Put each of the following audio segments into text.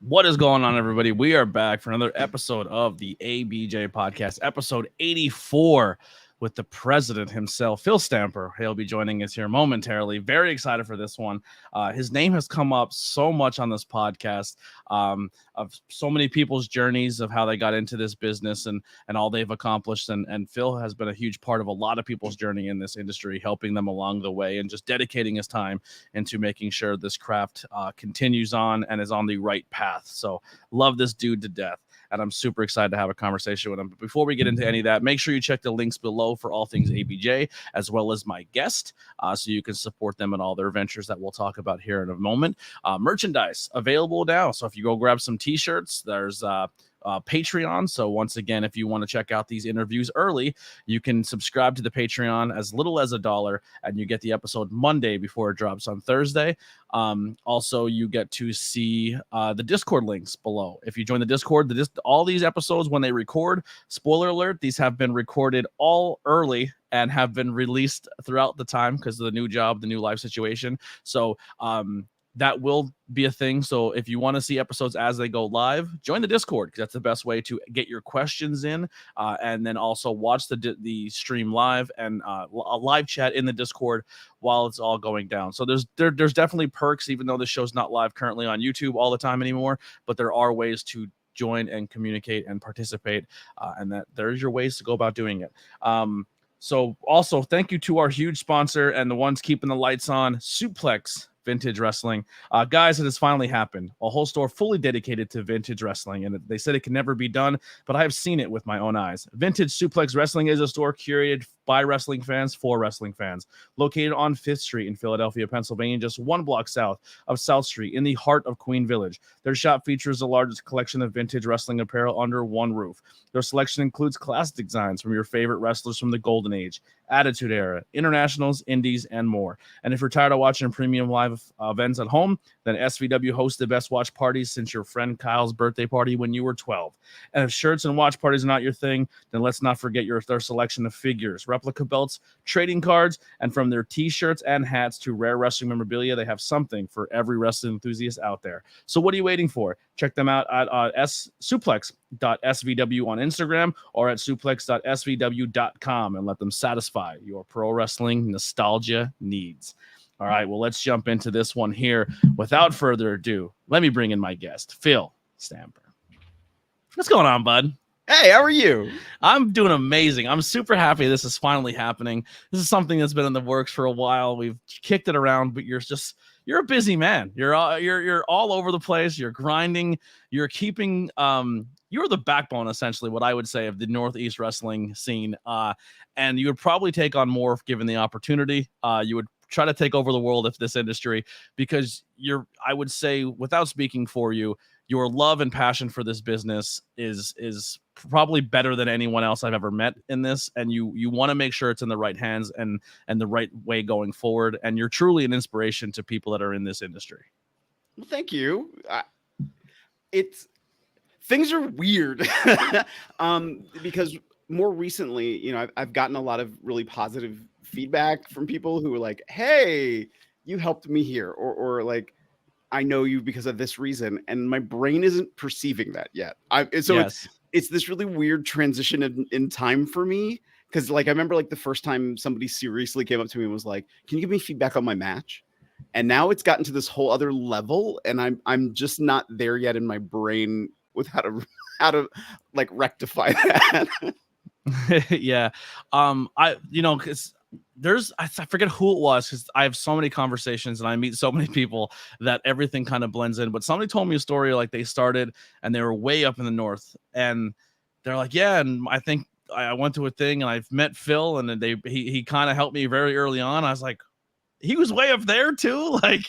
What is going on, everybody? We are back for another episode of the ABJ Podcast, episode 84, with the president himself, Phil Stamper. He'll be joining us here momentarily. Very excited for this one. His name has come up so much on this podcast, of so many people's journeys of how they got into this business and all they've accomplished. And Phil has been a huge part of a lot of people's journey in this industry, helping them along the way and just dedicating his time into making sure this craft continues on and is on the right path. So love this dude to death, and I'm super excited to have a conversation with him. But before we get into any of that, make sure you check the links below for all things ABJ, as well as my guest, so you can support them in all their ventures that we'll talk about here in a moment. Merchandise available now. So if you go grab some t-shirts, there's Patreon. So once again, if you want to check out these interviews early, you can subscribe to the Patreon as little as $1, and you get the episode Monday before it drops on Thursday. Also, you get to see the Discord links below. If you join the Discord, all these episodes, when they record, spoiler alert, these have been recorded all early and have been released throughout the time because of the new job, the new life situation. So that will be a thing. So if you want to see episodes as they go live, join the Discord, because that's the best way to get your questions in, and then also watch the stream live and a live chat in the Discord while it's all going down. So there's definitely perks, even though the show's not live currently on YouTube all the time anymore, but there are ways to join and communicate and participate, and that there's your ways to go about doing it. So also thank you to our huge sponsor and the ones keeping the lights on, Suplex Vintage Wrestling. Guys, it has finally happened. A whole store fully dedicated to vintage wrestling, and they said it can never be done, but I have seen it with my own eyes. Vintage Suplex Wrestling is a store curated by wrestling fans for wrestling fans, located on 5th Street in Philadelphia, Pennsylvania, just one block south of South Street in the heart of Queen Village. Their shop features the largest collection of vintage wrestling apparel under one roof. Their selection includes classic designs from your favorite wrestlers from the Golden Age, Attitude Era, Internationals, Indies, and more. And if you're tired of watching premium live events at home, then SVW hosts the best watch parties since your friend Kyle's birthday party when you were 12. And if shirts and watch parties are not your thing, then let's not forget their selection of figures, replica belts, trading cards, and from their t-shirts and hats to rare wrestling memorabilia, they have something for every wrestling enthusiast out there. So what are you waiting for? Check them out at suplex.svw on Instagram or at suplex.svw.com and let them satisfy your pro wrestling nostalgia needs. All right, well, let's jump into this one here. Without further ado, let me bring in my guest, Phil Stamper. What's going on, bud? Hey, how are you? I'm doing amazing. I'm super happy this is finally happening. This is something that's been in the works for a while. We've kicked it around, but you're a busy man. You're all over the place. You're grinding. You're keeping you're the backbone, essentially, what I would say, of the Northeast wrestling scene. And you would probably take on more if given the opportunity. You would try to take over the world if this industry, because I would say, without speaking for you, your love and passion for this business is probably better than anyone else I've ever met in this. And you want to make sure it's in the right hands and the right way going forward. And you're truly an inspiration to people that are in this industry. Well, thank you. Things are weird because more recently, I've gotten a lot of really positive feedback from people who were like, hey, you helped me here, or like, I know you because of this reason, and my brain isn't perceiving that yet. It's this really weird transition in time for me, because like I remember like the first time somebody seriously came up to me and was like, can you give me feedback on my match? And now it's gotten to this whole other level, and I'm just not there yet in my brain with how to like rectify that. Yeah. Because I forget who it was, because I have so many conversations and I meet so many people that everything kind of blends in. But somebody told me a story, like they started and they were way up in the north, and they're like, yeah, and I think I went to a thing and I've met Phil, and he kind of helped me very early on. I was like, he was way up there too. Like,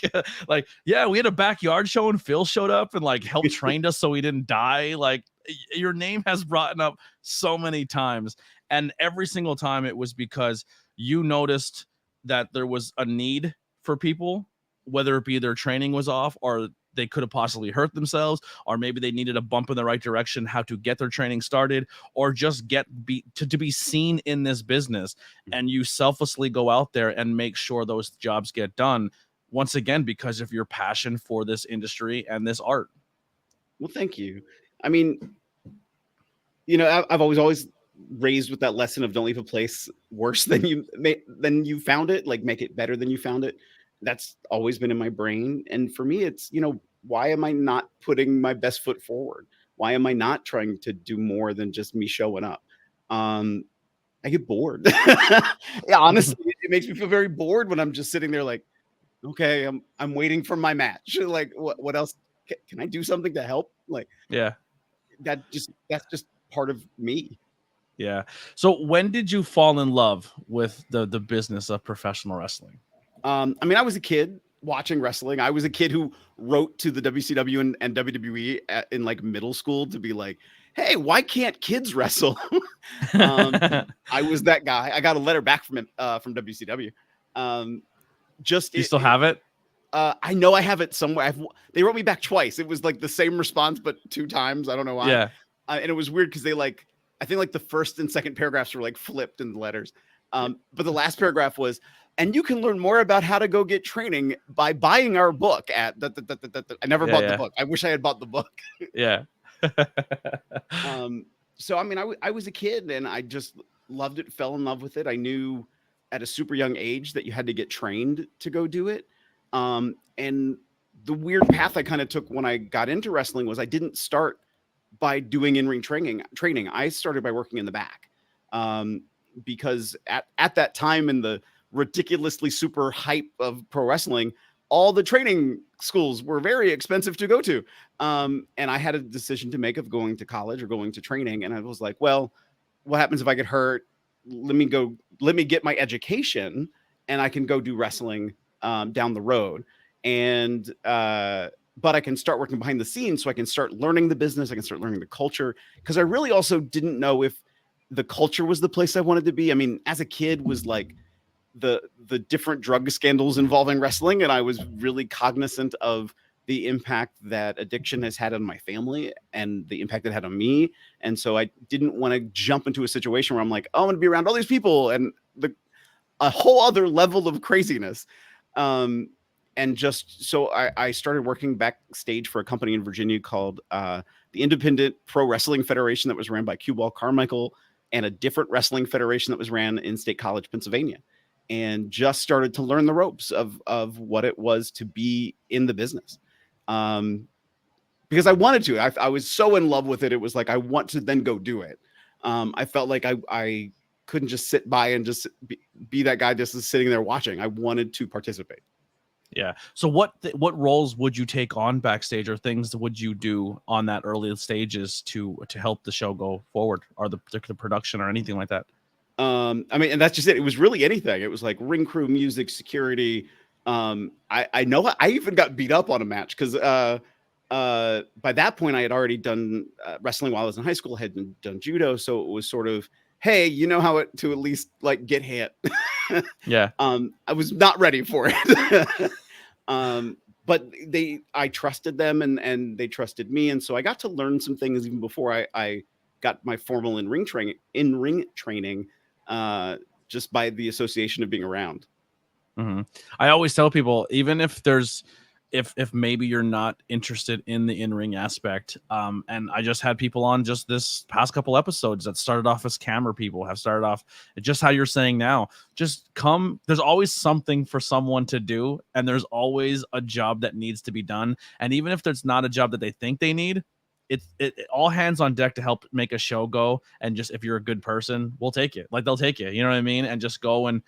yeah, we had a backyard show and Phil showed up and like helped trained us so we didn't die. Like, your name has brought up so many times, and every single time it was because you noticed that there was a need for people, whether it be their training was off or they could have possibly hurt themselves, or maybe they needed a bump in the right direction, how to get their training started, or just to be seen in this business. And you selflessly go out there and make sure those jobs get done, once again, because of your passion for this industry and this art. Well, thank you. I mean, I've always raised with that lesson of don't leave a place worse than you found it. Like, make it better than you found it. That's always been in my brain. And for me, it's, why am I not putting my best foot forward? Why am I not trying to do more than just me showing up? Um, I get bored. Yeah, honestly, it makes me feel very bored when I'm just sitting there like, okay, I'm waiting for my match. Like, what else? Can I do something to help? Like, Yeah. that's just part of me. Yeah. So when did you fall in love with the business of professional wrestling? I mean, I was a kid watching wrestling. I was a kid who wrote to the WCW and WWE in like middle school to be like, "Hey, why can't kids wrestle?" I was that guy. I got a letter back from him from WCW. Just You still have it? I know I have it somewhere. They wrote me back twice. It was like the same response, but 2 times. I don't know why. Yeah. And it was weird because I think like the first and second paragraphs were like flipped in the letters. But the last paragraph was, and you can learn more about how to go get training by buying our book at I never bought the book. I wish I had bought the book. Yeah. So, I mean, I was a kid and I just loved it, fell in love with it. I knew at a super young age that you had to get trained to go do it. And the weird path I kind of took when I got into wrestling was I didn't start by doing in-ring training. I started by working in the back. Because at that time in the ridiculously super hype of pro wrestling, all the training schools were very expensive to go to. And I had a decision to make of going to college or going to training. And I was like, well, what happens if I get hurt? Let me get my education and I can go do wrestling down the road. And but I can start working behind the scenes so I can start learning the business. I can start learning the culture. Because I really also didn't know if the culture was the place I wanted to be. I mean, as a kid was like the different drug scandals involving wrestling. And I was really cognizant of the impact that addiction has had on my family and the impact it had on me. And so I didn't want to jump into a situation where I'm like, oh, I'm going to be around all these people and a whole other level of craziness. And just so I started working backstage for a company in Virginia called the Independent Pro Wrestling Federation that was ran by Cue Ball Carmichael, and a different wrestling federation that was ran in State College, Pennsylvania, and just started to learn the ropes of what it was to be in the business. Because I wanted to. I was so in love with it. It was like, I want to then go do it. I felt like I couldn't just sit by and just be that guy just sitting there watching. I wanted to participate. Yeah. So what roles would you take on backstage, or things would you do on that early stages to help the show go forward, or the production or anything like that? I mean, and that's just it. It was really anything. It was like ring crew, music, security. I know I even got beat up on a match because by that point I had already done wrestling while I was in high school. I had done judo, so it was sort of, hey, you know how to at least like get hit. Yeah. I was not ready for it. But I trusted them and they trusted me. And so I got to learn some things even before I got my formal in-ring training, just by the association of being around. Mm-hmm. I always tell people, even if there's, if maybe you're not interested in the in-ring aspect, and I just had people on just this past couple episodes that started off as camera people, have started off just how you're saying now. Just come. There's always something for someone to do, and there's always a job that needs to be done. And even if there's not a job that they think they need, it all hands on deck to help make a show go. And just, if you're a good person, we'll take it. Like, they'll take you. You know what I mean? And just go and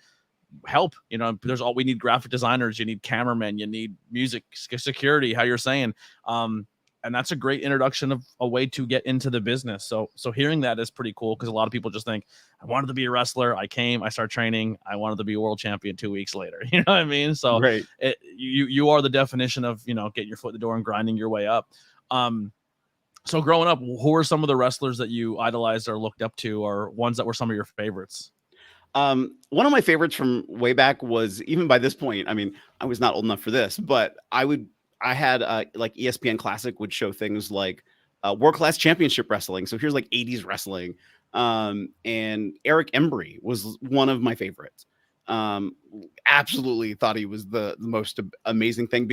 help. You know, we need graphic designers, you need cameramen, you need music, security, how you're saying. And that's a great introduction of a way to get into the business. So hearing that is pretty cool, because a lot of people just think, I wanted to be a wrestler, I started training, I wanted to be a world champion 2 weeks later. You know what I mean? So right. You are the definition of, getting your foot in the door and grinding your way up. So growing up, who are some of the wrestlers that you idolized or looked up to, or ones that were some of your favorites? One of my favorites from way back was, even by this point, I mean, I was not old enough for this, but I had like ESPN Classic would show things like World Class Championship Wrestling. So here's like 80s wrestling. And Eric Embry was one of my favorites. Absolutely thought he was the most amazing thing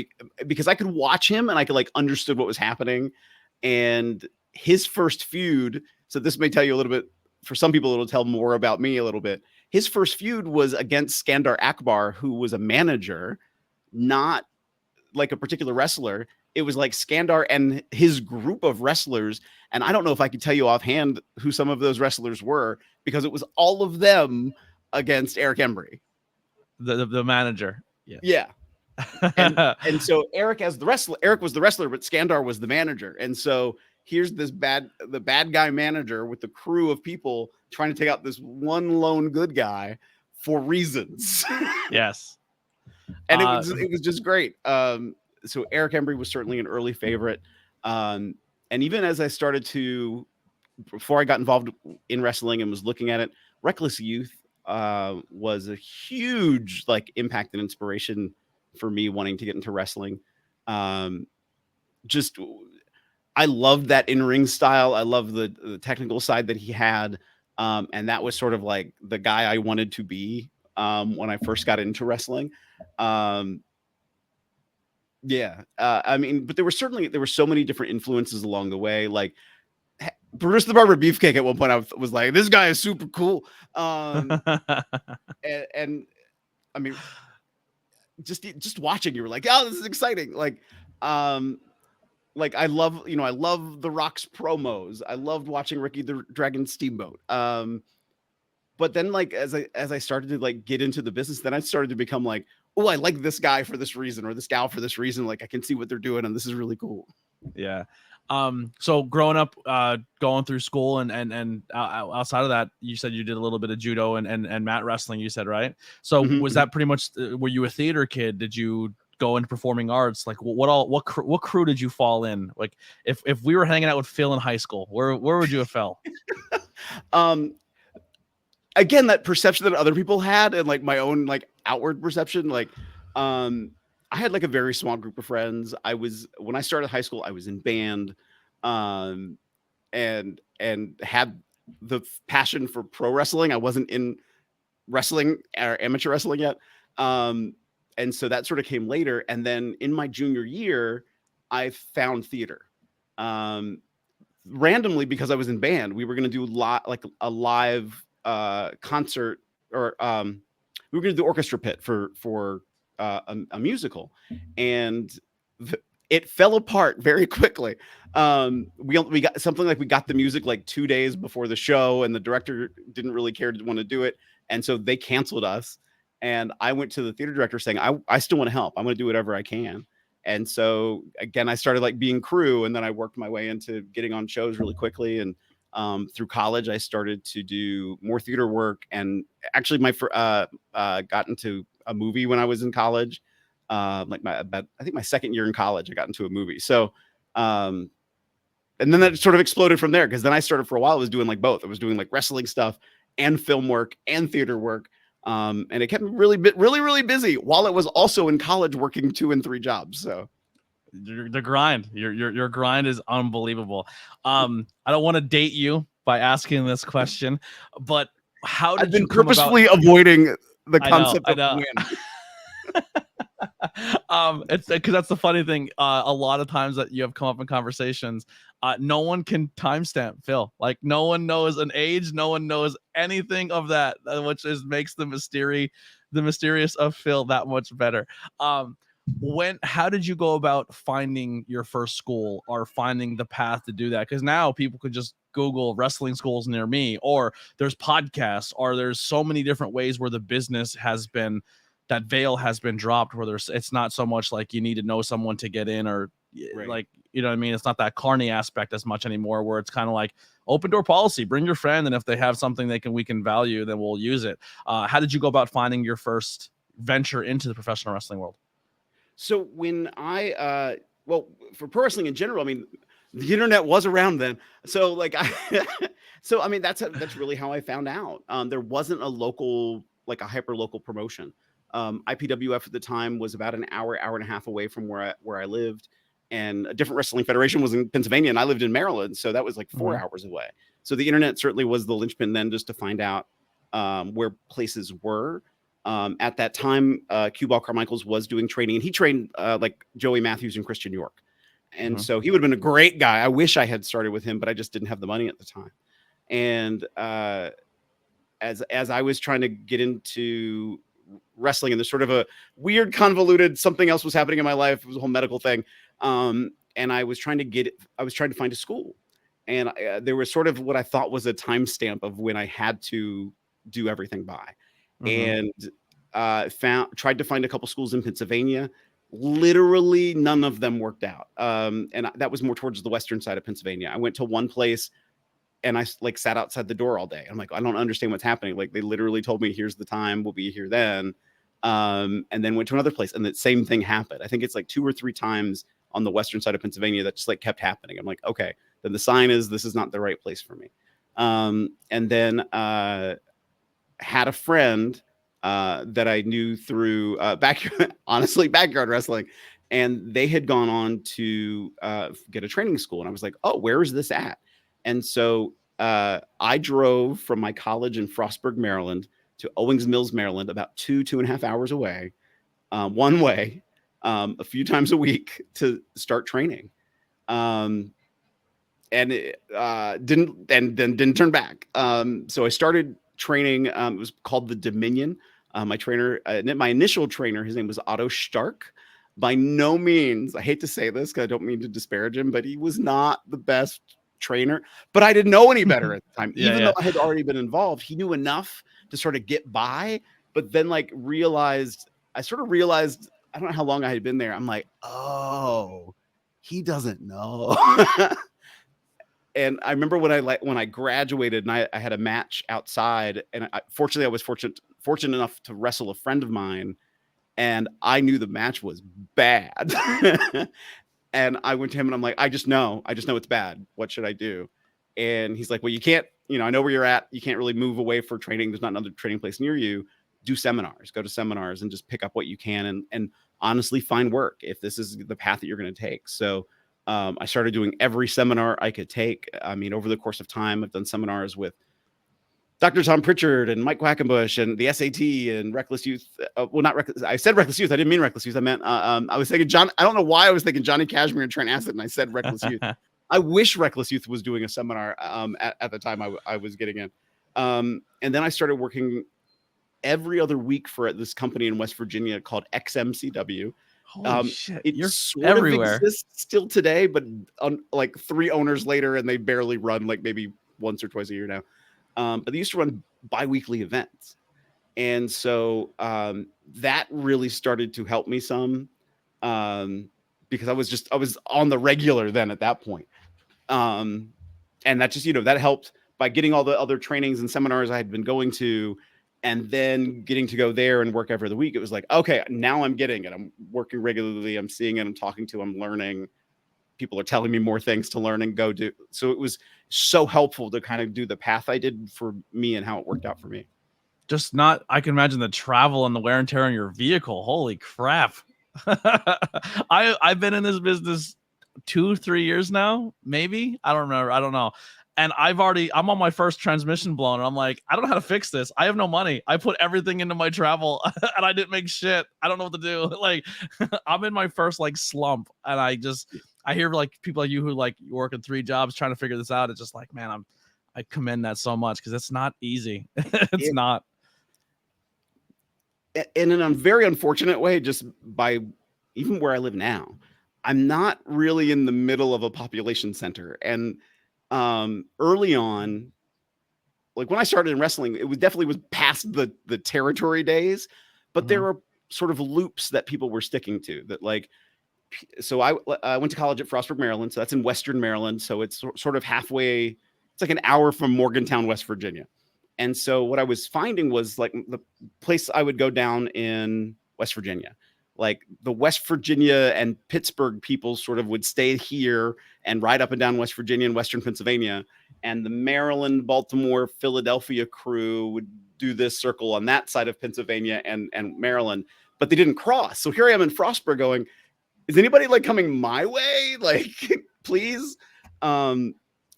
because I could watch him and I could like understood what was happening. And his first feud, so this may tell you a little bit, for some people, it'll tell more about me a little bit. His first feud was against Skandar Akbar, who was a manager, not like a particular wrestler. It was like Skandar and his group of wrestlers. And I don't know if I could tell you offhand who some of those wrestlers were, because it was all of them against Eric Embry. The manager. Yeah. And so Eric was the wrestler, but Skandar was the manager. And so here's the bad guy manager with the crew of people trying to take out this one lone good guy for reasons. Yes. And it was just great. So Eric Embry was certainly an early favorite. And even as I started before I got involved in wrestling and was looking at it, Reckless Youth was a huge like impact and inspiration for me wanting to get into wrestling. Just I loved that in-ring style. I love the technical side that he had. And that was sort of like the guy I wanted to be when I first got into wrestling. I mean, but there were so many different influences along the way. Like Bruce the Barber Beefcake at one point, I was like, this guy is super cool. And I mean, just watching, you were like, oh, this is exciting. Like I love The Rock's promos. I loved watching Ricky the Dragon Steamboat. But then like as I started to like get into the business, then I started to become like, oh, I like this guy for this reason, or this gal for this reason. Like I can see what they're doing, and this is really cool. Yeah. So growing up, going through school and outside of that, you said you did a little bit of judo and mat wrestling, you said, right? So was that pretty much, were you a theater kid? Did you go into performing arts? Like what crew did you fall in? Like if we were hanging out with Phil in high school, where would you have fell? Again, that perception that other people had and like my own like outward perception, like, I had like a very small group of friends. When I started high school, I was in band, and had the passion for pro wrestling. I wasn't in wrestling or amateur wrestling yet. And so that sort of came later. And then in my junior year, I found theater. Randomly, because I was in band, we were going to do a live concert, or we were going to do orchestra pit for a musical, and it fell apart very quickly. We got something like, we got the music like 2 days before the show, and the director didn't really care to want to do it, and so they canceled us. And I went to the theater director saying, I still want to help. I'm going to do whatever I can. And so again, I started like being crew, and then I worked my way into getting on shows really quickly. And through college, I started to do more theater work, and actually got into a movie when I was in college. I think my second year in college, I got into a movie. So, and then that sort of exploded from there, because then I started, for a while, I was doing like both. I was doing like wrestling stuff and film work and theater work. And it kept me really busy while I was also in college working 2 and 3 jobs. So the grind, your grind is unbelievable. I don't want to date you by asking this question, but how did I've been you come purposefully avoiding the I concept know. of win. It's because that's the funny thing. A lot of times that you have come up in conversations, no one can timestamp Phil. Like no one knows an age, no one knows anything of that, which makes the mysterious of Phil that much better. How did you go about finding your first school, or finding the path to do that? Because now people could just Google wrestling schools near me, or there's podcasts, or there's so many different ways where the business has been, that veil has been dropped, where it's not so much like you need to know someone to get in, or right. Like, you know what I mean? It's not that carny aspect as much anymore, where it's kind of like open door policy, bring your friend, and if they have something we can value, then we'll use it. How did you go about finding your first venture into the professional wrestling world? So when for pro wrestling in general, I mean, the internet was around then. So like, I mean, that's really how I found out. There wasn't a hyper local promotion. IPWF at the time was about an hour and a half away from where I lived, and a different wrestling federation was in Pennsylvania, and I lived in Maryland. So that was like 4 hours away. So the internet certainly was the linchpin then, just to find out where places were. At that time, Q Ball Carmichaels was doing training, and he trained like Joey Matthews and Christian York. And so he would have been a great guy. I wish I had started with him, but I just didn't have the money at the time. And as I was trying to get into wrestling, and there's sort of a weird, convoluted, something else was happening in my life. It was a whole medical thing. And I was trying to find a school. And there was sort of what I thought was a timestamp of when I had to do everything by. And tried to find a couple schools in Pennsylvania. Literally none of them worked out. And that was more towards the western side of Pennsylvania. I went to one place and I like sat outside the door all day. I'm like, I don't understand what's happening. Like, they literally told me, here's the time, we'll be here then. And then went to another place and the same thing happened. I think it's like 2 or 3 times on the western side of Pennsylvania that just like kept happening. I'm like, okay, then the sign is this is not the right place for me. And then had a friend that I knew through backyard wrestling, and they had gone on to get a training school. And I was like, oh, where is this at? And so I drove from my college in Frostburg, Maryland to Owings Mills, Maryland, about 2.5 hours away, one way, a few times a week to start training. And it didn't turn back. So I started training. It was called the Dominion. My initial trainer, his name was Otto Stark. By no means, I hate to say this because I don't mean to disparage him, but he was not the best trainer. But I didn't know any better at the time. Even though I had already been involved, he knew enough to sort of get by. But then I sort of realized, I don't know how long I had been there. I'm like, oh, he doesn't know. And I remember when I graduated and I had a match outside, and fortunately I was fortunate enough to wrestle a friend of mine, and I knew the match was bad. And I went to him and I'm like, I just know it's bad. What should I do? And he's like, well, you can't, I know where you're at. You can't really move away for training. There's not another training place near you. Do seminars, go to seminars and just pick up what you can and honestly find work if this is the path that you're going to take. So I started doing every seminar I could take. I mean, over the course of time, I've done seminars with Dr. Tom Pritchard and Mike Quackenbush and the SAT and Reckless Youth. Not Reckless. I said Reckless Youth. I didn't mean Reckless Youth. I meant, I was thinking I don't know why I was thinking Johnny Cashmere and Trent Acid, and I said Reckless Youth. I wish Reckless Youth was doing a seminar at the time I was getting in. And then I started working every other week for this company in West Virginia called XMCW. Holy shit, it you're sort everywhere. of exists still today, but like 3 owners later, and they barely run, like maybe once or twice a year now. But they used to run bi-weekly events. And so that really started to help me some because I was on the regular then at that point. And that just, that helped by getting all the other trainings and seminars I had been going to, and then getting to go there and work every other week. It was like, okay, now I'm getting it. I'm working regularly. I'm seeing it. I'm talking to, I'm learning. People are telling me more things to learn and go do. So it was so helpful to kind of do the path I did for me and how it worked out for me. I can imagine the travel and the wear and tear on your vehicle. Holy crap. I've been in this business 2-3 years now, maybe. I don't remember. I don't know. And I'm on my first transmission blown, and I'm like, I don't know how to fix this. I have no money. I put everything into my travel and I didn't make shit. I don't know what to do. Like, I'm in my first slump, and I hear people like you who you work in 3 jobs trying to figure this out. It's just like, man, I commend that so much because it's not easy. It's not. In a very unfortunate way, just by even where I live now, I'm not really in the middle of a population center. And early on, like when I started in wrestling, it definitely was past the territory days, but there were sort of loops that people were sticking to that so I went to college at Frostburg, Maryland. So that's in Western Maryland. So it's sort of halfway. It's like an hour from Morgantown, West Virginia. And so what I was finding was the place I would go down in West Virginia, like the West Virginia and Pittsburgh people sort of would stay here and ride up and down West Virginia and Western Pennsylvania. And the Maryland, Baltimore, Philadelphia crew would do this circle on that side of Pennsylvania and Maryland, but they didn't cross. So here I am in Frostburg going, is anybody coming my way? Please.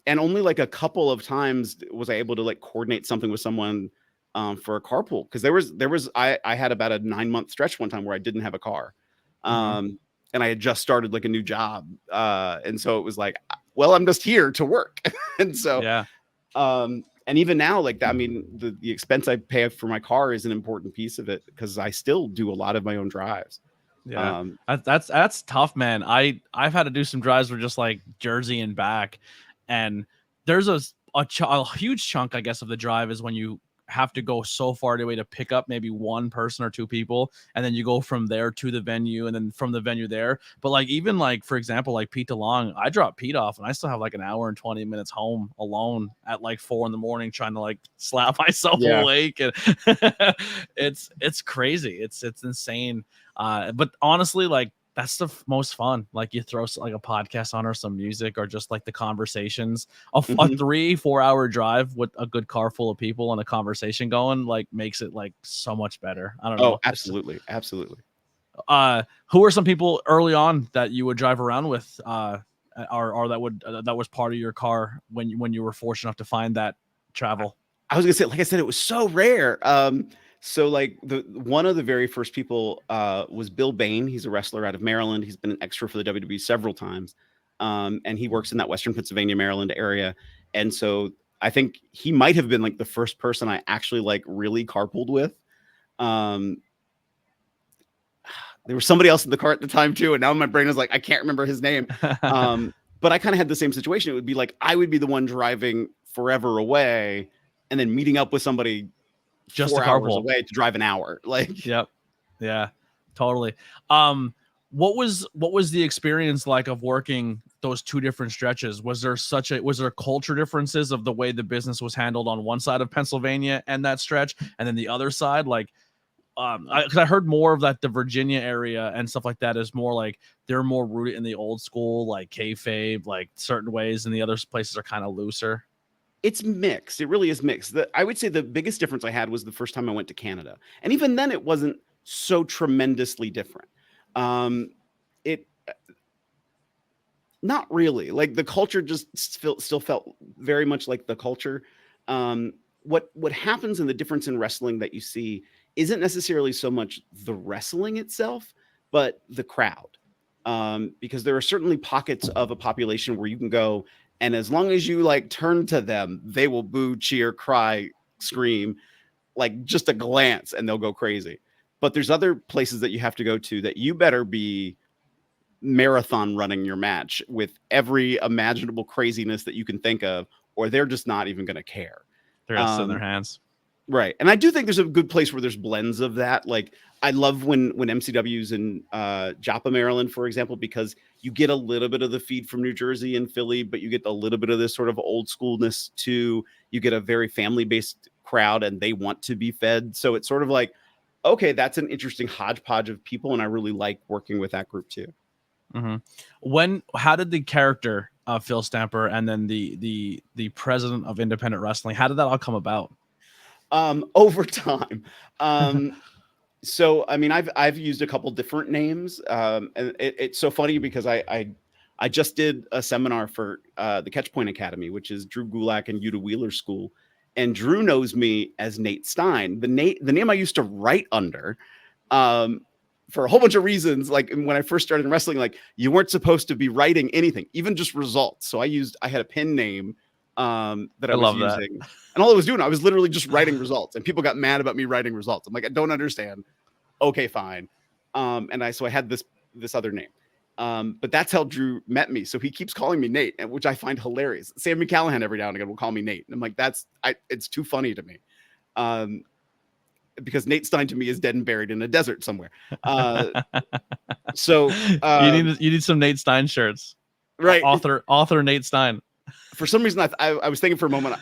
And only a couple of times was I able to coordinate something with someone for a carpool. Cause I had about a 9-month stretch one time where I didn't have a car. and I had just started like a new job. And so it was like, well, I'm just here to work. And so, Yeah. and even now, like that, I mean, the expense I pay for my car is an important piece of it because I still do a lot of my own drives. Yeah, that's tough, man. I've had to do some drives for just like Jersey and back, and there's a huge chunk, I guess, of the drive is when you have to go so far away to pick up maybe one person or two people, and then you go from there to the venue, and then from the venue there. But like even like for example, like Pete DeLong, I drop Pete off, and I still have like an hour and 20 minutes home alone at like 4 a.m. trying to like slap myself awake, and it's crazy. It's insane. But honestly, like that's the most fun. Like you throw like a podcast on or some music or just like the conversations. A 3-4 hour drive with a good car full of people and a conversation going like makes it like so much better. I don't know. Oh, absolutely. Who are some people early on that you would drive around with or that was part of your car when you were fortunate enough to find that travel? I was gonna say, like I said, it was so rare. So like one of the very first people was Bill Bain. He's a wrestler out of Maryland. He's been an extra for the WWE several times. And he works in that Western Pennsylvania, Maryland area. And so I think he might have been like the first person I actually like really carpooled with. There was somebody else in the car at the time too. And now my brain is like, I can't remember his name. But I kind of had the same situation. It would be like, I would be the one driving forever away and then meeting up with somebody just 4 a hours carpool away to drive an hour. Like, yep. Yeah, totally. What was the experience like of working those two different stretches? Was there culture differences of the way the business was handled on one side of Pennsylvania and that stretch, and then the other side? Like, because I heard more of that the Virginia area and stuff like that is more like they're more rooted in the old school, like kayfabe, like certain ways, and the other places are kind of looser. It's mixed. It really is mixed. I would say the biggest difference I had was the first time I went to Canada. And even then it wasn't so tremendously different. It not really. Like the culture just still felt very much like the culture. What happens in the difference in wrestling that you see isn't necessarily so much the wrestling itself, but the crowd. Because there are certainly pockets of a population where you can go, and as long as you like turn to them, they will boo, cheer, cry, scream, like just a glance, and they'll go crazy. But there's other places that you have to go to that you better be marathon running your match with every imaginable craziness that you can think of, or they're just not even going to care. They're going to sit in their hands. Right. And I do think there's a good place where there's blends of that. Like I love when MCW's in Joppa, Maryland, for example, because you get a little bit of the feed from New Jersey and Philly, but you get a little bit of this sort of old schoolness too. You get a very family-based crowd and they want to be fed. So it's sort of like, okay, that's an interesting hodgepodge of people. And I really like working with that group too. How did the character of Phil Stamper and then the president of independent wrestling, how did that all come about? Over time. So, I mean, I've used a couple different names. And it's so funny because I just did a seminar for the Catchpoint Academy, which is Drew Gulak and Yuta Wheeler's school. And Drew knows me as Nate Stein, the name I used to write under, for a whole bunch of reasons. Like when I first started in wrestling, like you weren't supposed to be writing anything, even just results. So I had a pen name that I was using. And all I was doing, I was literally just writing results, and people got mad about me writing results. I'm like, I don't understand. Okay, fine. And I had this other name. But that's how Drew met me. So he keeps calling me Nate, which I find hilarious. Sammy Callahan every now and again will call me Nate. And I'm like, it's too funny to me. Because Nate Stein to me is dead and buried in a desert somewhere. So you need some Nate Stein shirts. Right. Author Nate Stein. For some reason, I was thinking for a moment,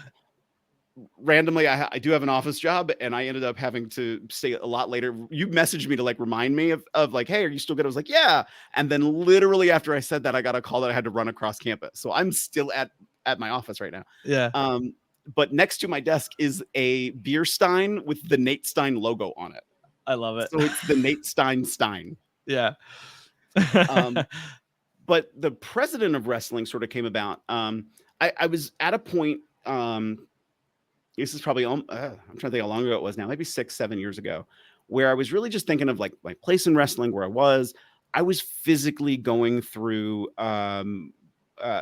randomly, I do have an office job, and I ended up having to stay a lot later. You messaged me to like remind me of like, hey, are you still good? I was like, yeah. And then literally after I said that, I got a call that I had to run across campus. So I'm still at my office right now. Yeah. But next to my desk is a beer stein with the Nate Stein logo on it. I love it. So it's the Nate Stein. Yeah. But the president of wrestling sort of came about. I was at a point, this is probably, I'm trying to think how long ago it was now, maybe 6-7 years ago, where I was really just thinking of like my place in wrestling, where I was. I was physically going through a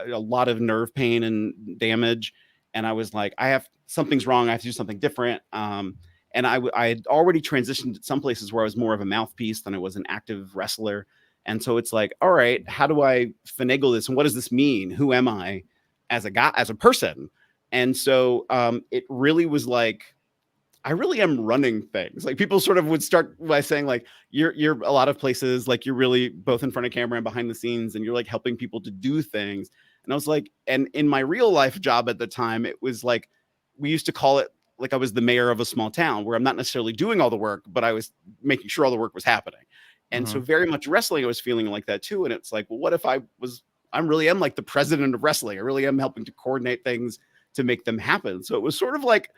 lot of nerve pain and damage, and I was like, something's wrong. I have to do something different. And I had already transitioned to some places where I was more of a mouthpiece than I was an active wrestler. And so it's like, all right, how do I finagle this? And what does this mean? Who am I as a guy, as a person? And so it really was like, I really am running things. Like people sort of would start by saying like, you're a lot of places, like you're really both in front of camera and behind the scenes, and you're like helping people to do things. And I was like, and in my real life job at the time, it was like, we used to call it like I was the mayor of a small town where I'm not necessarily doing all the work, but I was making sure all the work was happening. And so very much wrestling, I was feeling like that too. And it's like, well, what if I really am like the president of wrestling? I really am helping to coordinate things to make them happen. So it was sort of like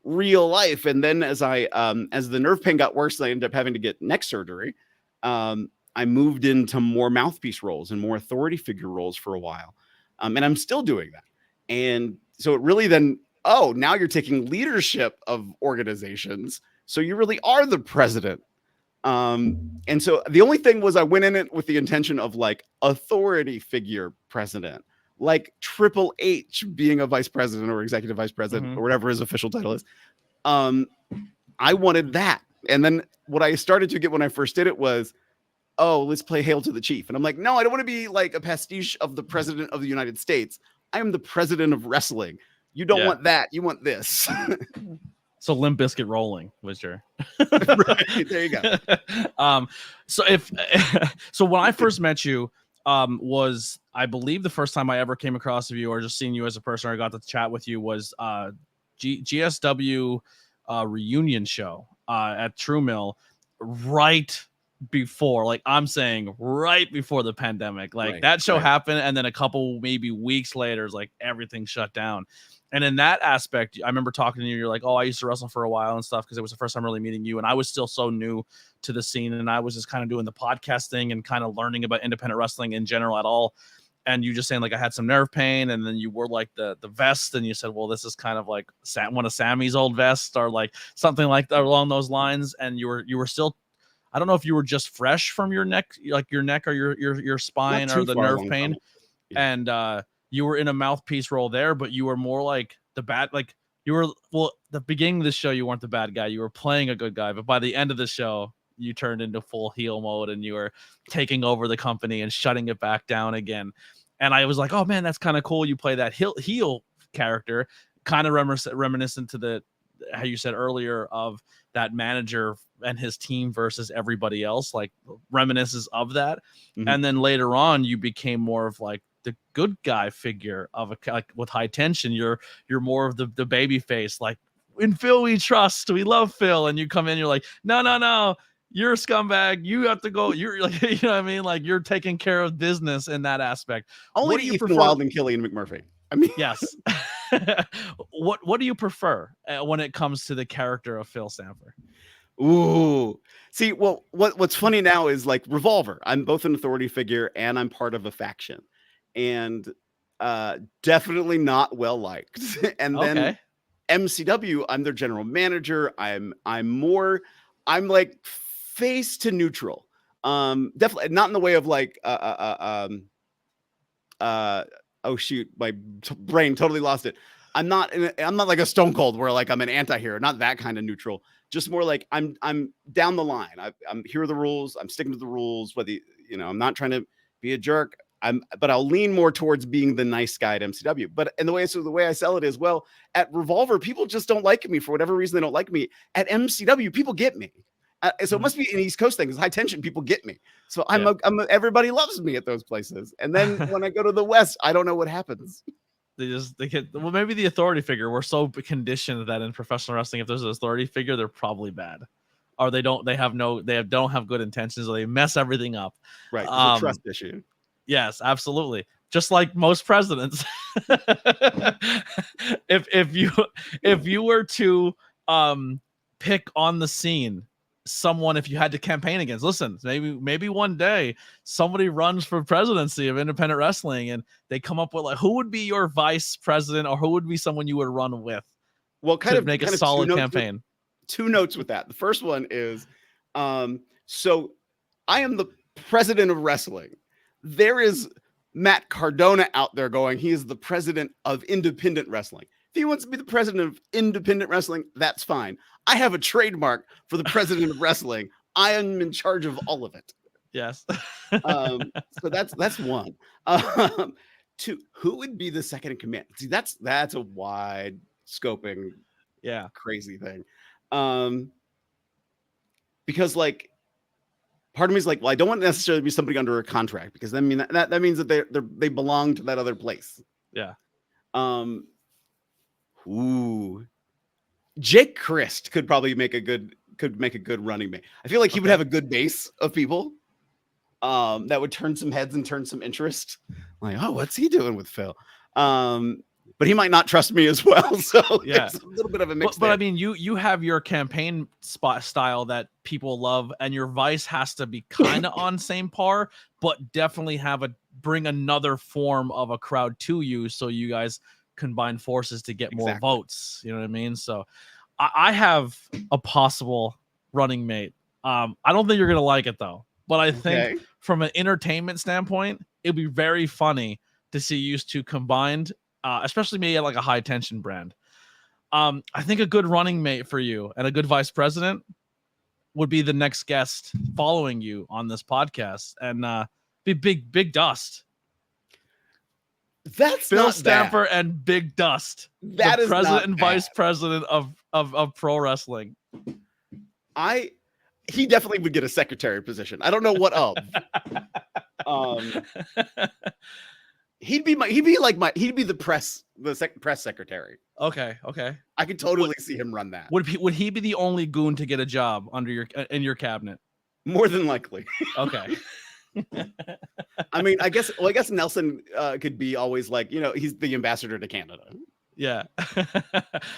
real life. And then as the nerve pain got worse, I ended up having to get neck surgery. I moved into more mouthpiece roles and more authority figure roles for a while. And I'm still doing that. And so it really then, now you're taking leadership of organizations. So you really are the president. And so the only thing was I went in it with the intention of like authority figure president, like Triple H being a vice president or executive vice president or whatever his official title is. I wanted that. And then what I started to get when I first did it was, let's play Hail to the Chief. And I'm like, no, I don't want to be like a pastiche of the president of the United States. I am the president of wrestling. You don't want that. You want this. So Limp Bizkit rolling was your right. There you go. So when I first met you, was I believe the first time I ever came across of you or just seeing you as a person or got to chat with you was GSW reunion show at True Mill right before, like I'm saying right before the pandemic. Like that show happened, and then a couple maybe weeks later, it's like everything shut down. And in that aspect, I remember talking to you. You're like, I used to wrestle for a while and stuff because it was the first time really meeting you. And I was still so new to the scene. And I was just kind of doing the podcast thing and kind of learning about independent wrestling in general at all. And you just saying like I had some nerve pain. And then you wore like the vest. And you said, well, this is kind of like one of Sammy's old vests or like something like that along those lines. And you were still, I don't know if you were just fresh from your neck, like your neck or your spine or the nerve pain. Yeah. And, you were in a mouthpiece role there, but you were more like the bad, like you were, the beginning of the show, you weren't the bad guy. You were playing a good guy, but by the end of the show, you turned into full heel mode and you were taking over the company and shutting it back down again. And I was like, oh man, that's kind of cool. You play that heel character, kind of reminiscent to how you said earlier of that manager and his team versus everybody else, like reminiscences of that. And then later on, you became more of like the good guy figure of like with High Tension. You're more of the baby face, like in Phil we trust, we love Phil. And you come in, you're like, no, you're a scumbag. You have to go. You're like, you know what I mean? Like you're taking care of business in that aspect. Only what do you Ethan prefer? Wild and Killian McMurphy. I mean, yes. What do you prefer when it comes to the character of Phil Stamper? Ooh, see, well, what's funny now is like Revolver. I'm both an authority figure and I'm part of a faction, and definitely not well liked. And then MCW, I'm their general manager. I'm like face to neutral. Definitely not in the way of like oh shoot, my brain totally lost it. I'm not like a Stone Cold where like I'm an anti-hero, not that kind of neutral. Just more like I'm down the line. I'm here are the rules. I'm sticking to the rules. Whether I'm not trying to be a jerk. But I'll lean more towards being the nice guy at MCW. But and the way I sell it is, well, at Revolver, people just don't like me for whatever reason. They don't like me. At MCW, people get me. So it must be an East Coast thing. It's High Tension. People get me. So everybody loves me at those places. And then when I go to the West, I don't know what happens. They get maybe the authority figure. We're so conditioned that in professional wrestling, if there's an authority figure, they're probably bad, or they don't have good intentions, or they mess everything up. Right, it's a trust issue. Yes, absolutely. Just like most presidents. if you were to pick on the scene someone, if you had to campaign against, listen, maybe one day somebody runs for presidency of independent wrestling and they come up with like, who would be your vice president, or who would be someone you would run with? Well, kind of make a solid campaign. Two notes with that. The first one is, so I am president of wrestling. There is Matt Cardona out there going, he is the president of independent wrestling. If he wants to be the president of independent wrestling, that's fine. I have a trademark for the president of wrestling. I am in charge of all of it. Yes. So that's one. Two, who would be the second in command? See, that's a wide scoping, crazy thing. Because like, part of me is like, well, I don't want necessarily to be somebody under a contract, because I mean that means that they belong to that other place. Yeah. Ooh, Jake Christ could probably make a good running mate. I feel like he would have a good base of people that would turn some heads and turn some interest. Like, oh, what's he doing with Phil? But he might not trust me as well. So it's a little bit of a mix. But I mean, you have your campaign spot style that people love, and your Vice has to be kind of on same par, but definitely bring another form of a crowd to you, so you guys combine forces to get more votes. You know what I mean? So I have a possible running mate. I don't think you're gonna like it though, but I think from an entertainment standpoint, it'd be very funny to see you two combined, especially maybe at like a high tension brand. I think a good running mate for you and a good vice president would be the next guest following you on this podcast, and be Big Dust. That's Phil not Stamper bad. And Big Dust. That the is president not and bad. Vice president of pro wrestling. He definitely would get a secretary position. I don't know what of. He'd be the press secretary. Okay. I could totally see him run that. Would he be the only goon to get a job in your cabinet? More than likely. Okay. I mean, I guess Nelson could be always like, he's the ambassador to Canada. Yeah.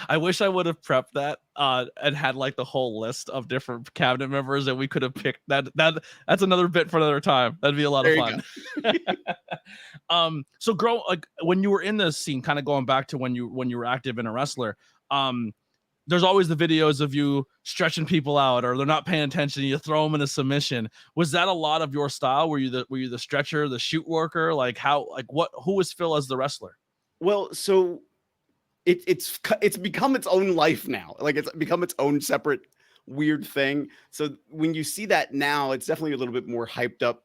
I wish I would have prepped that and had like the whole list of different cabinet members that we could have picked. That's another bit for another time. That'd be a lot of fun. So when you were in this scene, kind of going back to when you were active in a wrestler, there's always the videos of you stretching people out, or they're not paying attention, you throw them in a submission. Was that a lot of your style? Were you the stretcher, the shoot worker? Like who was Phil as the wrestler? Well, so it's become its own life now. Like, it's become its own separate weird thing. So when you see that now, it's definitely a little bit more hyped up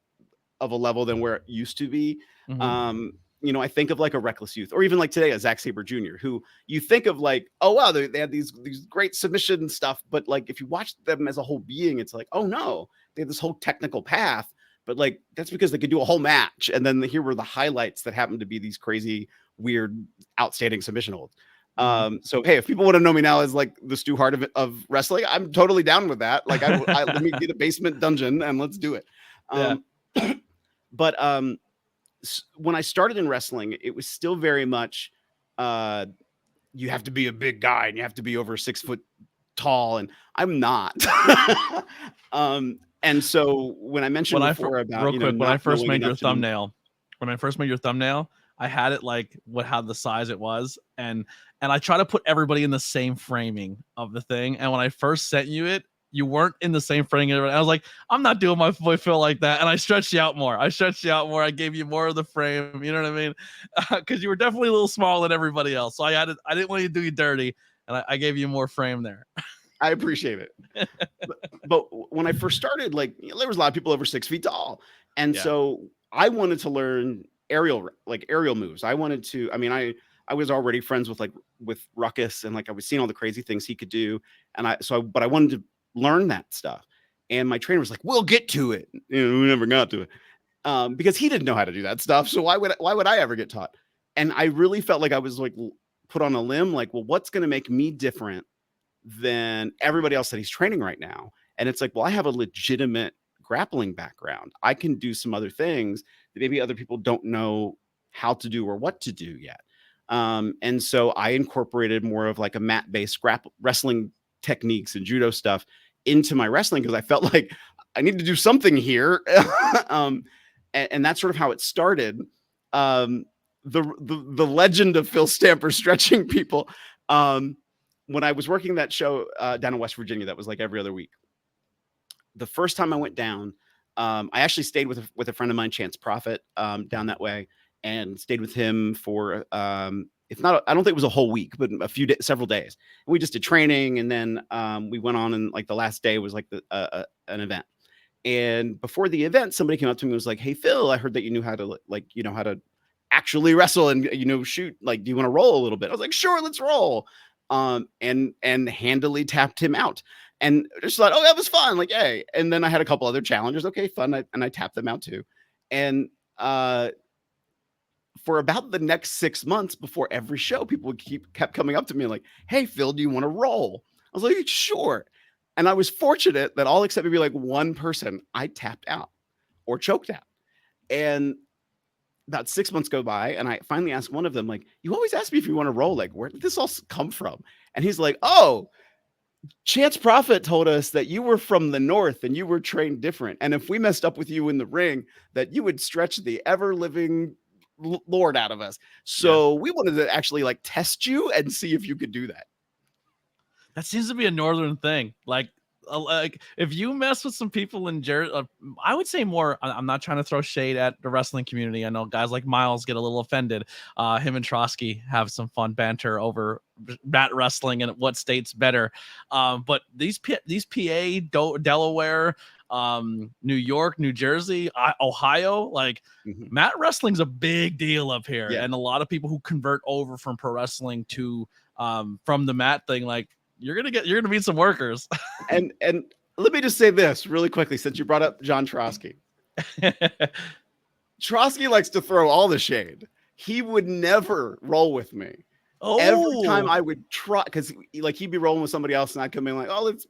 of a level than where it used to be. Mm-hmm. I think of like a Reckless Youth, or even like today a Zack Sabre Jr., who you think of like, oh wow, they had these great submission stuff, but like if you watch them as a whole being, it's like, oh no, they have this whole technical path, but like that's because they could do a whole match, and then here were the highlights that happened to be these crazy, weird, outstanding submission holds. So hey, if people want to know me now as like the Stu Hart of wrestling, I'm totally down with that. Like, let me get a basement dungeon and let's do it. But when I started in wrestling, it was still very much you have to be a big guy and you have to be over 6 foot tall, and I'm not. And so when I mentioned when I first made your thumbnail, I had it like how the size it was, and I try to put everybody in the same framing of the thing. And when I first sent you it, you weren't in the same framing. I was like, I'm not doing my boy Phil like that. And I stretched you out more. I gave you more of the frame. You know what I mean? Because you were definitely a little smaller than everybody else. So I didn't want you to do you dirty, and I gave you more frame there. I appreciate it. but when I first started, like, there was a lot of people over 6 feet tall. And so I wanted to learn aerial moves. I wanted to, I was already friends with Ruckus, and like I was seeing all the crazy things he could do. But I wanted to learn that stuff. And my trainer was like, we'll get to it. We never got to it. Because he didn't know how to do that stuff. So why would I ever get taught? And I really felt like I was like put on a limb, like, well, what's going to make me different than everybody else that he's training right now? And it's like, well, I have a legitimate grappling background. I can do some other things that maybe other people don't know how to do or what to do yet. And so I incorporated more of like a mat-based wrestling techniques and judo stuff into my wrestling, because I felt like I need to do something here. And that's sort of how it started. The legend of Phil Stamper stretching people. When I was working that show down in West Virginia, that was like every other week. The first time I went down, I actually stayed with a friend of mine, Chance Prophet, down that way, and stayed with him for if not, I don't think it was a whole week, but several days. And we just did training, and then we went on, and like the last day was like an event. And before the event, somebody came up to me and was like, "Hey, Phil, I heard that you knew how to how to actually wrestle and shoot. Like, do you want to roll a little bit?" I was like, "Sure, let's roll." And handily tapped him out, and just thought, "Oh, that was fun." Like, hey. And then I had a couple other challenges. Okay, fun. And I tapped them out too. And for about the next 6 months before every show, people kept coming up to me like, "Hey, Phil, do you want to roll?" I was like, "Sure." And I was fortunate that all except maybe like one person I tapped out or choked out. And about 6 months go by, and I finally asked one of them, like, "You always ask me if you want to roll. Like, where did this all come from?" And he's like, "Oh, Chance Prophet told us that you were from the north and you were trained different. And if we messed up with you in the ring, that you would stretch the ever living Lord out of us. So we wanted to actually like test you and see if you could do that." That seems to be a northern thing. Like if you mess with some people in Jersey, I would say more. I'm not trying to throw shade at the wrestling community. I know guys like Miles get a little offended. Him and Trotsky have some fun banter over mat wrestling and what state's better. But these PA, Delaware, New York, New Jersey, Ohio, like mat wrestling's a big deal up here. And a lot of people who convert over from pro wrestling to from the mat thing, like, you're gonna meet some workers. and let me just say this really quickly, since you brought up John Trotsky. Trotsky likes to throw all the shade. He would never roll with me. Every time I would try, because like he'd be rolling with somebody else, and I'd come in like, "Oh, let's."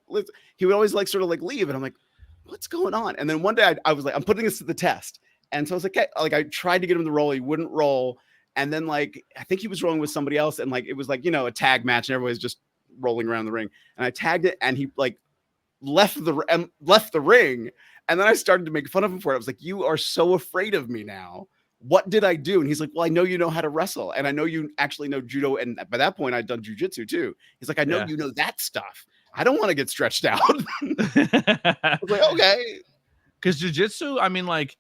He would always like sort of like leave, and I'm like, "What's going on?" And then one day I was like, "I'm putting this to the test," and so I was like, "Okay." Like I tried to get him to roll, he wouldn't roll, and then like I think he was rolling with somebody else, and like it was like a tag match, and everybody's just rolling around the ring, and I tagged it, and he like left the ring, and then I started to make fun of him for it. I was like, "You are so afraid of me now. What did I do?" And he's like, "Well, I know you know how to wrestle, and I know you actually know judo, and by that point I'd done jujitsu too." He's like, "I know you know that stuff. I don't want to get stretched out." I was like, "Okay," because jujitsu, I mean, like,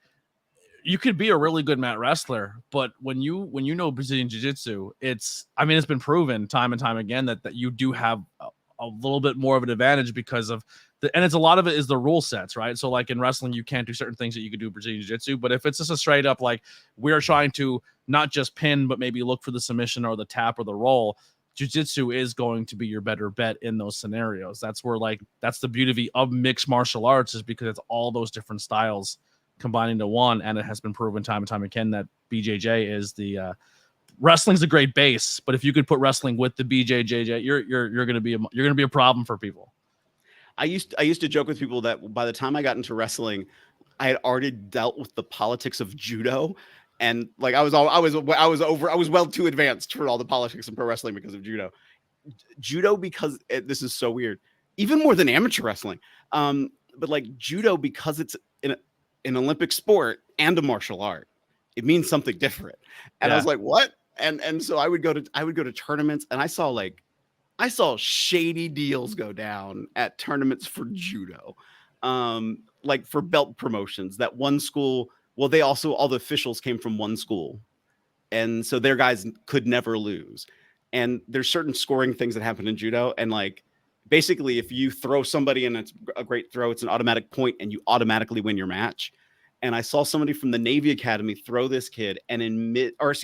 you could be a really good mat wrestler, but when you know Brazilian jiu-jitsu, it's been proven time and time again that you do have a little bit more of an advantage because of and it's a lot of it is the rule sets, right? So like in wrestling, you can't do certain things that you could do Brazilian jiu-jitsu, but if it's just a straight up like we're trying to not just pin, but maybe look for the submission or the tap or the roll, jiu-jitsu is going to be your better bet in those scenarios. That's where that's the beauty of mixed martial arts, is because it's all those different styles combining to one, and it has been proven time and time again that BJJ is the wrestling's a great base, but if you could put wrestling with the BJJ, you're gonna be a problem for people. I used to joke with people that by the time I got into wrestling, I had already dealt with the politics of judo, and like I was well too advanced for all the politics in pro wrestling because of judo. Because this is so weird, even more than amateur wrestling. But like judo, because it's an Olympic sport and a martial art, it means something different. And I was like, "What?" And so I would go to tournaments, and I saw shady deals go down at tournaments for judo, like for belt promotions. That one school, well, all the officials came from one school, and so their guys could never lose. And there's certain scoring things that happen in judo, and like basically, if you throw somebody and it's a great throw, it's an automatic point, and you automatically win your match. And I saw somebody from the Navy Academy throw this kid, and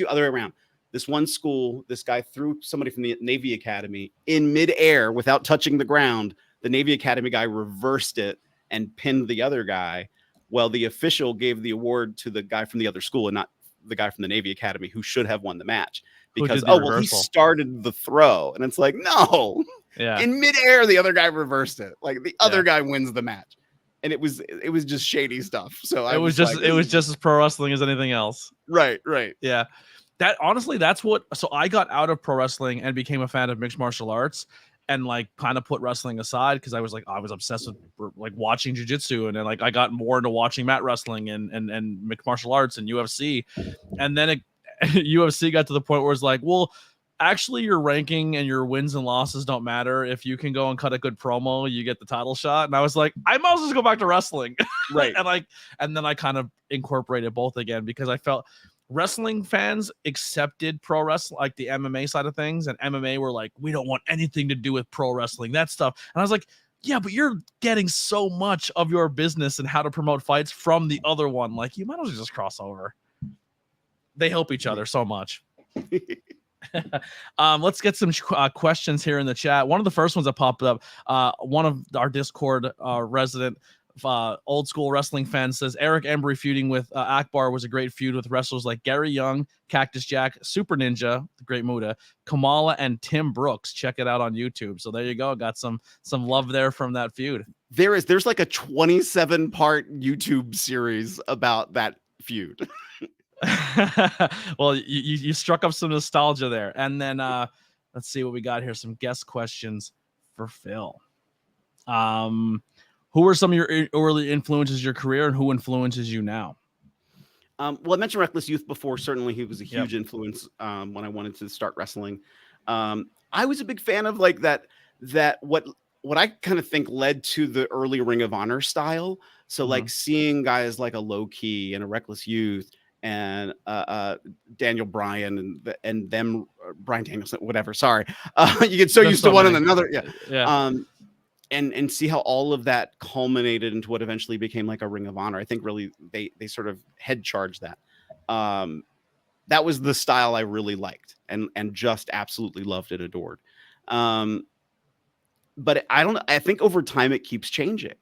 other way around. This one school, this guy threw somebody from the Navy Academy in midair without touching the ground. The Navy Academy guy reversed it and pinned the other guy. Well, the official gave the award to the guy from the other school and not the guy from the Navy Academy, who should have won the match, because he started the throw. And it's like, no, in midair, the other guy reversed it. Like the other guy wins the match. And it was just shady stuff. So it was just as pro wrestling as anything else. Right. Yeah. That honestly, so I got out of pro wrestling and became a fan of mixed martial arts, and like kind of put wrestling aside because I was obsessed with like watching jiu-jitsu, and then like I got more into watching mat wrestling and mixed martial arts and UFC. And then UFC got to the point where it's like, well, actually your ranking and your wins and losses don't matter. If you can go and cut a good promo, you get the title shot. And I was like, I might as well just go back to wrestling. Right. and then I kind of incorporated both again because I felt wrestling fans accepted pro wrestling, like the MMA side of things, and MMA were like, we don't want anything to do with pro wrestling, that stuff. And I was like, yeah, but you're getting so much of your business and how to promote fights from the other one. Like, you might as well just cross over. They help each other so much. Let's get some questions here in the chat. One of the first ones that popped up, one of our Discord resident old school wrestling fan says Eric Embry feuding with Akbar was a great feud with wrestlers like Gary Young, Cactus Jack, Super Ninja, the Great Muda, Kamala, and Tim Brooks. Check it out on YouTube. So there you go. Got some love there from that feud. There's like a 27-part YouTube series about that feud. Well, you struck up some nostalgia there. And then let's see what we got here. Some guest questions for Phil. Who were some of your early influences in your career, and who influences you now? Well, I mentioned Reckless Youth before. Certainly, he was a huge influence when I wanted to start wrestling. I was a big fan of like that what I kind of think led to the early Ring of Honor style. So like seeing guys like a Low Key and a Reckless Youth and Daniel Bryan and them Bryan Danielson, whatever. Sorry, you get so used to one and another. Yeah. And see how all of that culminated into what eventually became like a Ring of Honor. I think really they sort of head charged that. That was the style I really liked and just absolutely loved and adored. But I think over time it keeps changing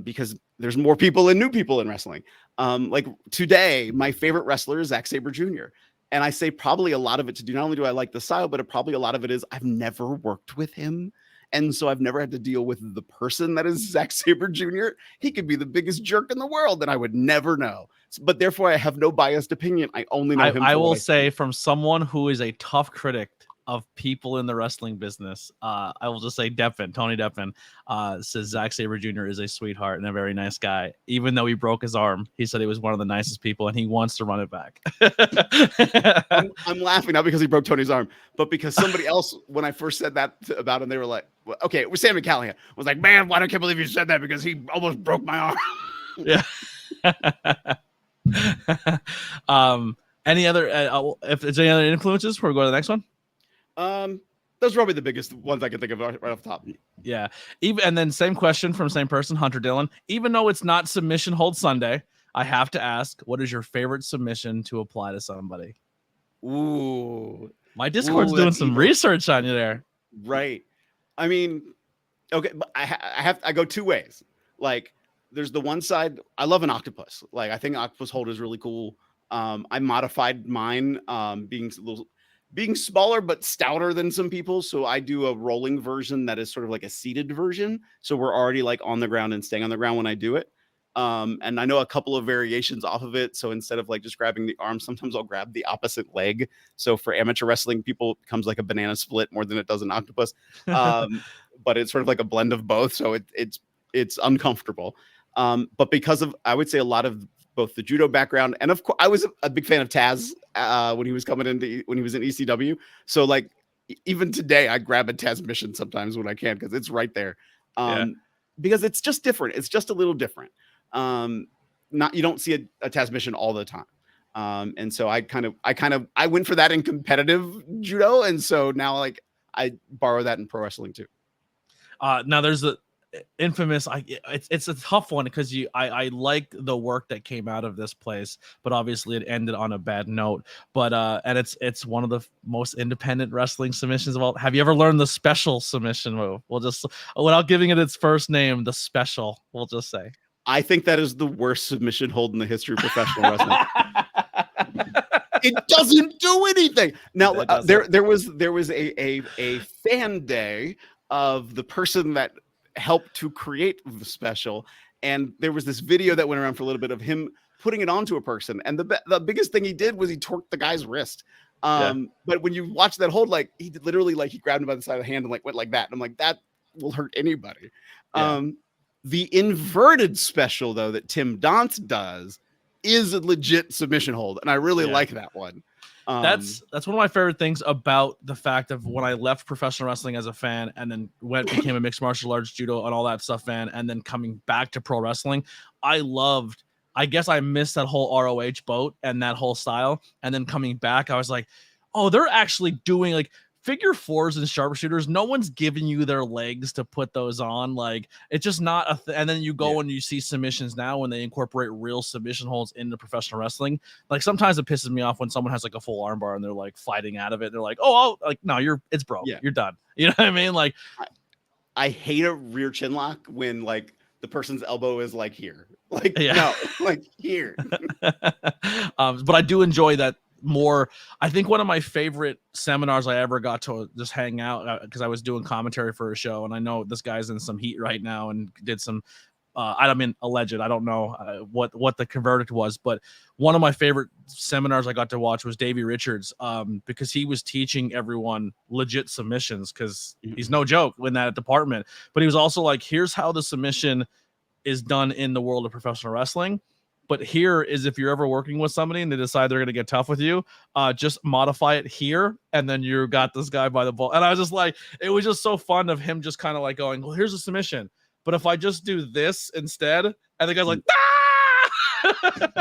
because there's more people and new people in wrestling. Like today, my favorite wrestler is Zack Sabre Jr. And I say probably a lot of it to do, not only do I like the style, but probably a lot of it is I've never worked with him. And so I've never had to deal with the person that is Zack Sabre Jr. He could be the biggest jerk in the world and I would never know. But therefore I have no biased opinion. I only know him. I will say from someone who is a tough critic of people in the wrestling business, I will just say Tony Deppen says Zack Sabre Jr. is a sweetheart and a very nice guy. Even though he broke his arm, he said he was one of the nicest people and he wants to run it back. I'm laughing not because he broke Tony's arm, but because somebody else, when I first said that about him, they were like, well, okay, it was Sammy Callahan. Was like, man, why don't I believe you said that? Because he almost broke my arm. Yeah. Any other, if there's any other influences before we go to the next one? Those are probably the biggest ones I can think of right off the top. Yeah. And then same question from same person, Hunter Dillon. Even though it's not Submission Hold Sunday, I have to ask, what is your favorite submission to apply to somebody? Ooh. My Discord's doing some research on you there. Right. I mean, okay, but I go two ways. Like, there's the one side, I love an octopus. Like, I think octopus hold is really cool. I modified mine, being smaller but stouter than some people. So I do a rolling version that is sort of like a seated version. So we're already like on the ground and staying on the ground when I do it. And I know a couple of variations off of it. So instead of like just grabbing the arm, sometimes I'll grab the opposite leg. So for amateur wrestling people, it becomes like a banana split more than it does an octopus. But it's sort of like a blend of both. So it's uncomfortable. But because of, I would say, a lot of both the judo background, and of course I was a big fan of Taz when he was in ECW. So like even today I grab a Taz mission sometimes when I can, because it's right there. Because it's just different. It's just a little different. You don't see a Taz mission all the time. And so I went for that in competitive judo. And so now like I borrow that in pro wrestling too. Now there's a infamous, it's a tough one because I like the work that came out of this place, but obviously it ended on a bad note. But and it's one of the most independent wrestling submissions of all. Have you ever learned the special submission move? We'll just, without giving it its first name, the special, we'll just say. I think that is the worst submission hold in the history of professional wrestling. It doesn't do anything. Now there was a fan day of the person that helped to create the special, and there was this video that went around for a little bit of him putting it onto a person, and the biggest thing he did was he torqued the guy's wrist. But when you watch that hold, like he did literally, like he grabbed him by the side of the hand and like went like that, and I'm like, that will hurt anybody. The inverted special though that Tim Donst does is a legit submission hold, and I really like that one. That's one of my favorite things about the fact of when I left professional wrestling as a fan and then became a mixed martial arts, judo, and all that stuff fan, and then coming back to pro wrestling. I guess I missed that whole ROH boat and that whole style, and then coming back, I was like, oh, they're actually doing like figure fours and sharpshooters. No one's giving you their legs to put those on. Like, it's just not and then you go and you see submissions now when they incorporate real submission holds into professional wrestling. Like, sometimes it pisses me off when someone has like a full armbar and they're like fighting out of it. They're like, like, no, it's broke. Yeah. You're done. You know what I mean? Like, I hate a rear chin lock when like the person's elbow is like here. Like, no, like here. But I do enjoy that more. I think one of my favorite seminars I ever got to just hang out, because I was doing commentary for a show, and I know this guy's in some heat right now and did some I mean, alleged, I don't know what the verdict was, but one of my favorite seminars I got to watch was Davey Richards, because he was teaching everyone legit submissions, because he's no joke in that department. But he was also like, here's how the submission is done in the world of professional wrestling. But here is, if you're ever working with somebody and they decide they're going to get tough with you, just modify it here. And then you got this guy by the ball. And I was just like, it was just so fun of him just kind of like going, well, here's a submission. But if I just do this instead, and the guy's like, ah!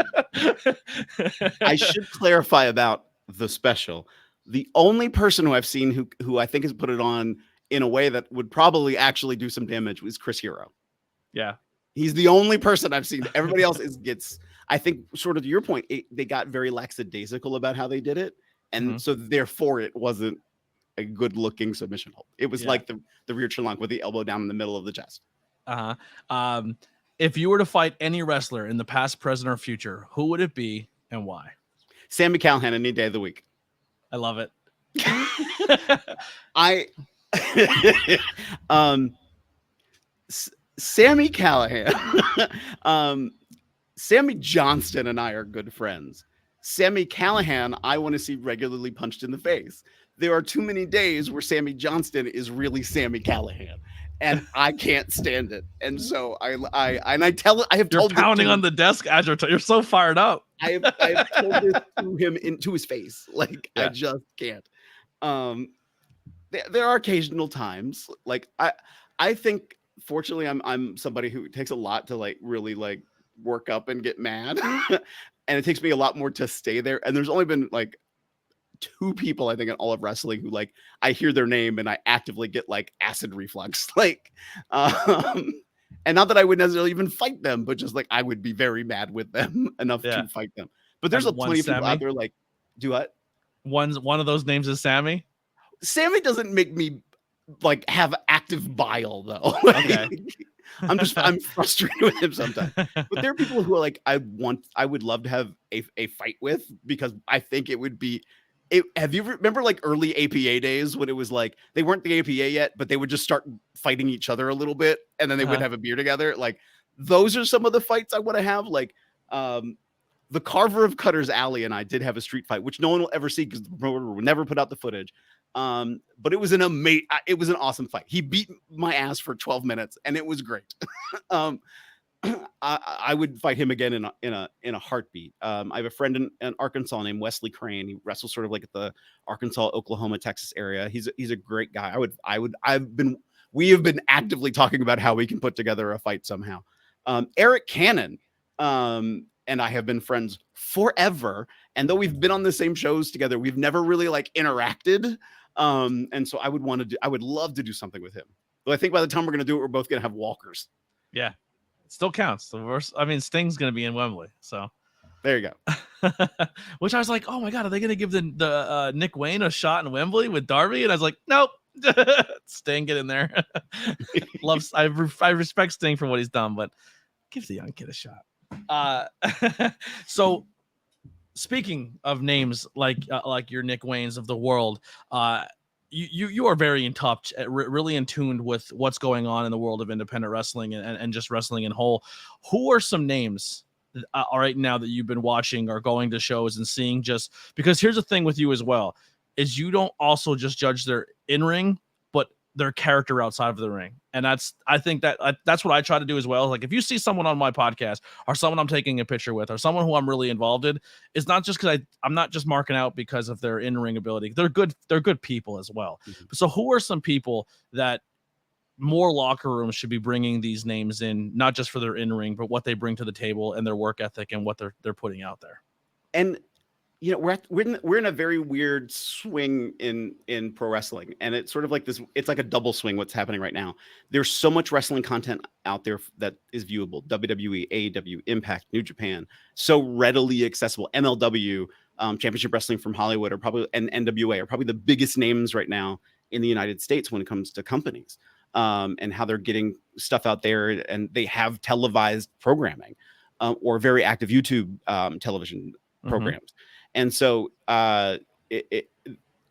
I should clarify about the special. The only person who I've seen who I think has put it on in a way that would probably actually do some damage was Chris Hero. Yeah. He's the only person I've seen. Everybody else gets, I think, sort of to your point, they got very lackadaisical about how they did it. And so therefore it wasn't a good looking submission hold. It was like the rear chin lock with the elbow down in the middle of the chest. If you were to fight any wrestler in the past, present, or future, who would it be and why? Sami Callihan any day of the week. I love it. Sami Callihan, Sammy Johnston and I are good friends. Sami Callihan, I want to see regularly punched in the face. There are too many days where Sammy Johnston is really Sami Callihan, and I can't stand it. And so I have You're pounding on the desk as you're so fired up. I have told this to him into his face. Like, I just can't. There are occasional times, like I think, fortunately, I'm somebody who takes a lot to like really like work up and get mad. And it takes me a lot more to stay there. And there's only been like 2 people, I think, in all of wrestling who like I hear their name and I actively get like acid reflux. Like, and not that I would necessarily even fight them, but just like I would be very mad with them enough to fight them. But there's plenty of people out there like, do what? One of those names is Sammy. Sammy doesn't make me like have active bile though. Okay. I'm frustrated with him sometimes. But there are people who are like, I would love to have a fight with, because I think it would be have you remember like early APA days when it was like they weren't the APA yet, but they would just start fighting each other a little bit and then they would have a beer together? Like, those are some of the fights I want to have. Like, the Carver of Cutter's Alley and I did have a street fight, which no one will ever see because the promoter will never put out the footage. But it was an awesome fight. He beat my ass for 12 minutes and it was great. I would fight him again in a heartbeat. I have a friend in Arkansas named Wesley Crane. He wrestles sort of like at the Arkansas, Oklahoma, Texas area. He's a great guy. We have been actively talking about how we can put together a fight somehow. Eric Cannon, and I have been friends forever. And though we've been on the same shows together, we've never really like interacted. And so I would love to do something with him. But I think by the time we're going to do it, we're both going to have walkers. Yeah. It still counts. Sting's going to be in Wembley. So there you go. Which I was like, oh my God, are they going to give the Nick Wayne a shot in Wembley with Darby? And I was like, nope. Sting, get in there. I respect Sting for what he's done, but give the young kid a shot. So speaking of names like your Nick Waynes of the world, you are very in touch, really in tune with what's going on in the world of independent wrestling and just wrestling in whole. Who are some names right now that you've been watching or going to shows and seeing? Just because here's the thing with you as well, is you don't also just judge their in-ring, but their character outside of the ring. And I think that's what I try to do as well. Like if you see someone on my podcast or someone I'm taking a picture with or someone who I'm really involved in, it's not just because I'm not just marking out because of their in-ring ability. They're good people as well. Mm-hmm. So who are some people that more locker rooms should be bringing these names in, not just for their in-ring, but what they bring to the table and their work ethic and what they're putting out there? And you know, we're in a very weird swing in pro wrestling, and it's sort of like this. It's like a double swing. What's happening right now? There's so much wrestling content out there that is viewable. WWE, AEW, Impact, New Japan, so readily accessible. MLW, Championship Wrestling from Hollywood, are probably and NWA are probably the biggest names right now in the United States when it comes to companies, and how they're getting stuff out there, and they have televised programming, or very active YouTube television programs. And so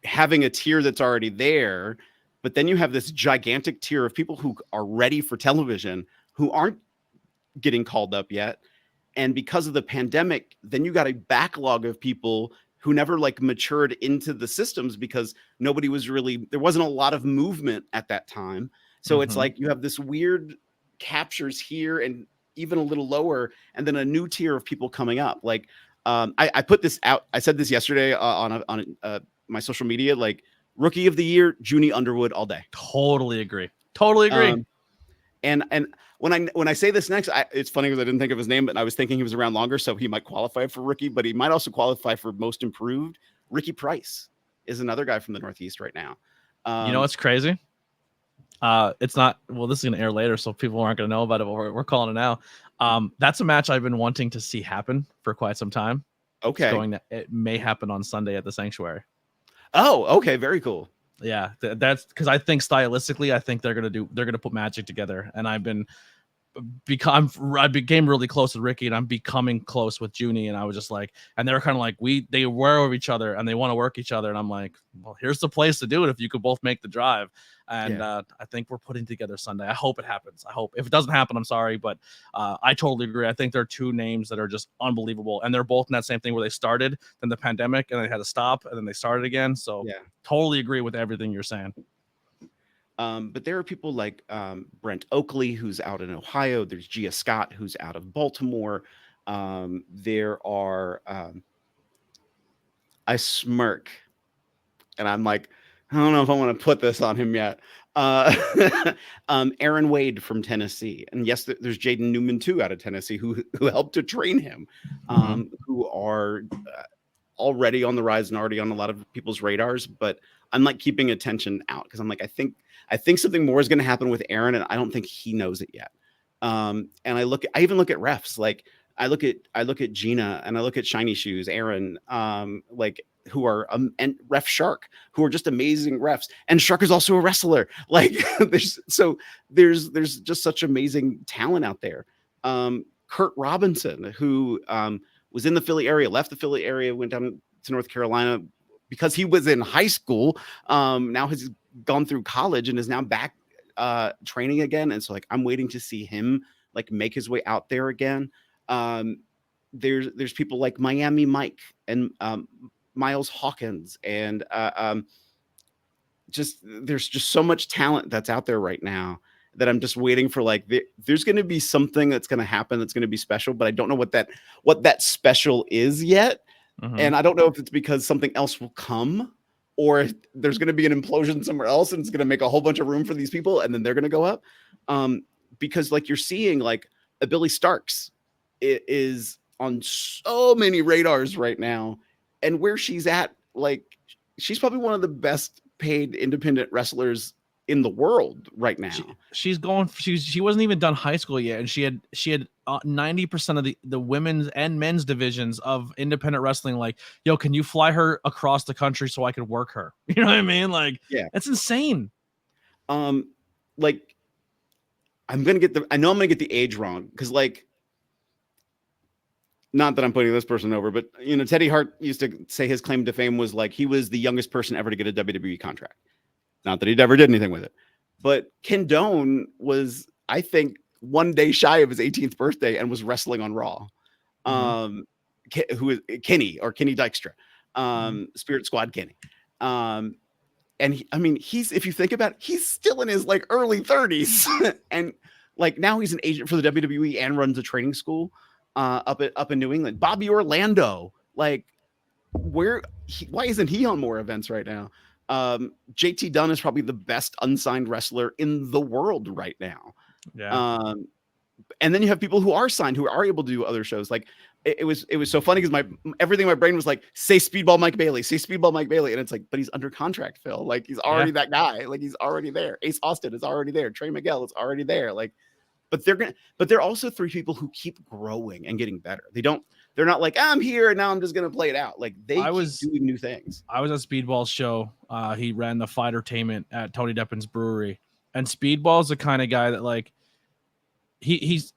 having a tier that's already there, but then you have this gigantic tier of people who are ready for television who aren't getting called up yet. And because of the pandemic, then you got a backlog of people who never like matured into the systems because there wasn't a lot of movement at that time. So it's like you have this weird captures here and even a little lower, and then a new tier of people coming up. Like, I put this out. I said this yesterday on my social media. Like, rookie of the year, Junie Underwood all day. Totally agree. And when I say this next, it's funny because I didn't think of his name, but I was thinking he was around longer, so he might qualify for rookie, but he might also qualify for most improved. Ricky Price is another guy from the Northeast right now. You know what's crazy? It's not. Well, this is gonna air later, so people aren't gonna know about it. But we're calling it now. That's a match I've been wanting to see happen for quite some time. Okay. It may happen on Sunday at the Sanctuary. Oh, okay. Very cool. Yeah, that's because I think stylistically, I think they're gonna put magic together, and I became really close with Ricky, and I'm becoming close with Junie, and I was just like, and they're kind of like they wear over each other and they want to work each other, and I'm like, well, here's the place to do it if you could both make the drive. And I think we're putting together Sunday. I hope it happens. I hope if it doesn't happen, I'm sorry, but I totally agree. I think there are two names that are just unbelievable, and they're both in that same thing where they started, then the pandemic, and they had to stop, and then they started again. So totally agree with everything you're saying. But there are people like Brent Oakley, who's out in Ohio. There's Gia Scott, who's out of Baltimore. There are I smirk, and I'm like, I don't know if I want to put this on him yet. Aaron Wade from Tennessee, and yes, there's Jaden Newman too out of Tennessee who helped to train him, who are already on the rise and already on a lot of people's radars. But I'm like keeping attention out because I'm like, I think something more is going to happen with Aaron, and I don't think he knows it yet. And I even look at refs. Like I look at Gina, and I look at Shiny Shoes, Aaron, like who are and Ref Shark, who are just amazing refs. And Shark is also a wrestler. Like there's just such amazing talent out there. Kurt Robinson, who was in the Philly area, left the Philly area, went down to North Carolina because he was in high school. Now has gone through college and is now back training again. And so like I'm waiting to see him like make his way out there again. There's people like Miami Mike and Miles Hawkins, and there's just so much talent that's out there right now that I'm just waiting for. Like there's going to be something that's going to happen that's going to be special, but I don't know what that special is yet. And I don't know if it's because something else will come, or if there's going to be an implosion somewhere else and it's going to make a whole bunch of room for these people and then they're going to go up. Because like you're seeing like a Billy Starks is on so many radars right now, and where she's at, like she's probably one of the best paid independent wrestlers in the world right now. She wasn't even done high school yet, and she had 90% of the women's and men's divisions of independent wrestling. Like, yo, can you fly her across the country so I could work her? You know what I mean? Like, yeah, that's insane. Like I know I'm gonna get the age wrong because like. Not that I'm putting this person over, but you know, Teddy Hart used to say his claim to fame was like he was the youngest person ever to get a WWE contract. Not that he'd ever did anything with it, but Ken Doane was, I think, one day shy of his 18th birthday and was wrestling on Raw. Who is Kenny Dykstra, Spirit Squad Kenny. And I mean, if you think about it, he's still in his like early 30s. And like now he's an agent for the WWE and runs a training school up in New England. Bobby Orlando, like why isn't he on more events right now? JT Dunn is probably the best unsigned wrestler in the world right now. Yeah. And then you have people who are signed, who are able to do other shows. Like it was so funny because everything in my brain was like, say Speedball Mike Bailey, and it's like, but he's under contract, Phil. Like he's already that guy. Like he's already there. Ace Austin is already there. Trey Miguel is already there. Like, but they're also three people who keep growing and getting better. They're not like, I'm here and now I'm just gonna play it out. Like they keep doing new things. I was at Speedball's show. He ran the fightertainment at Tony Deppin's brewery, and Speedball's the kind of guy that like he's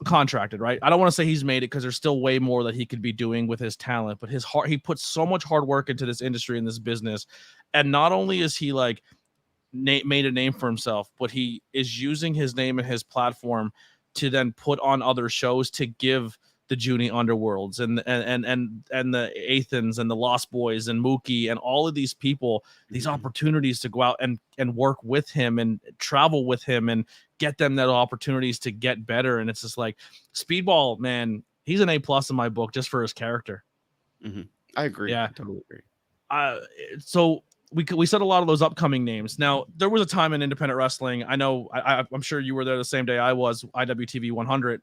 contracted, right? I don't want to say he's made it because there's still way more that he could be doing with his talent, but he puts so much hard work into this industry and this business, and not only is he like made a name for himself, but he is using his name and his platform to then put on other shows to give the Junie Underworlds and the Athens and the Lost Boys and Mookie and all of these people these opportunities to go out and work with him and travel with him and get them that opportunities to get better. And it's just like Speedball, man, he's an A+ in my book just for his character. Mm-hmm. I agree. Yeah, I totally agree. So we said a lot of those upcoming names. Now there was a time in independent wrestling. I know I'm sure you were there the same day I was, IWTV 100,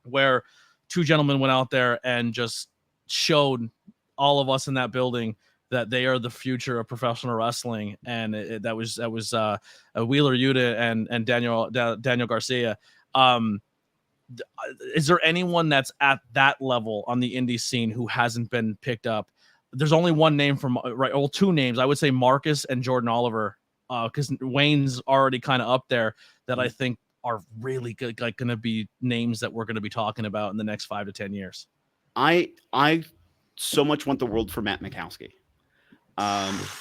where two gentlemen went out there and just showed all of us in that building that they are the future of professional wrestling. And that was Wheeler Yuta and Daniel Garcia. Is there anyone that's at that level on the indie scene who hasn't been picked up? There's only one name from right. Well, two names. I would say Marcus and Jordan Oliver, because Wayne's already kind of up there that I think are really good, like going to be names that we're going to be talking about in the next 5 to 10 years. I so much want the world for Matt Mikowski.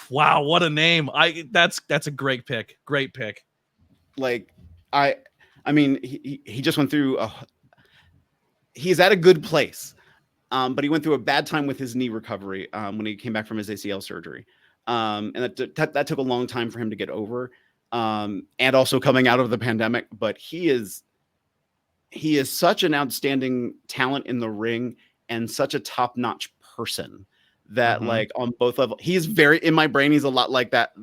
Wow, what a name! That's a great pick. Great pick. Like I mean, he just went through he's at a good place, but he went through a bad time with his knee recovery when he came back from his ACL surgery, and that took a long time for him to get over. And also coming out of the pandemic, but he is such an outstanding talent in the ring and such a top-notch person that like on both levels, he's very, in my brain, he's a lot like that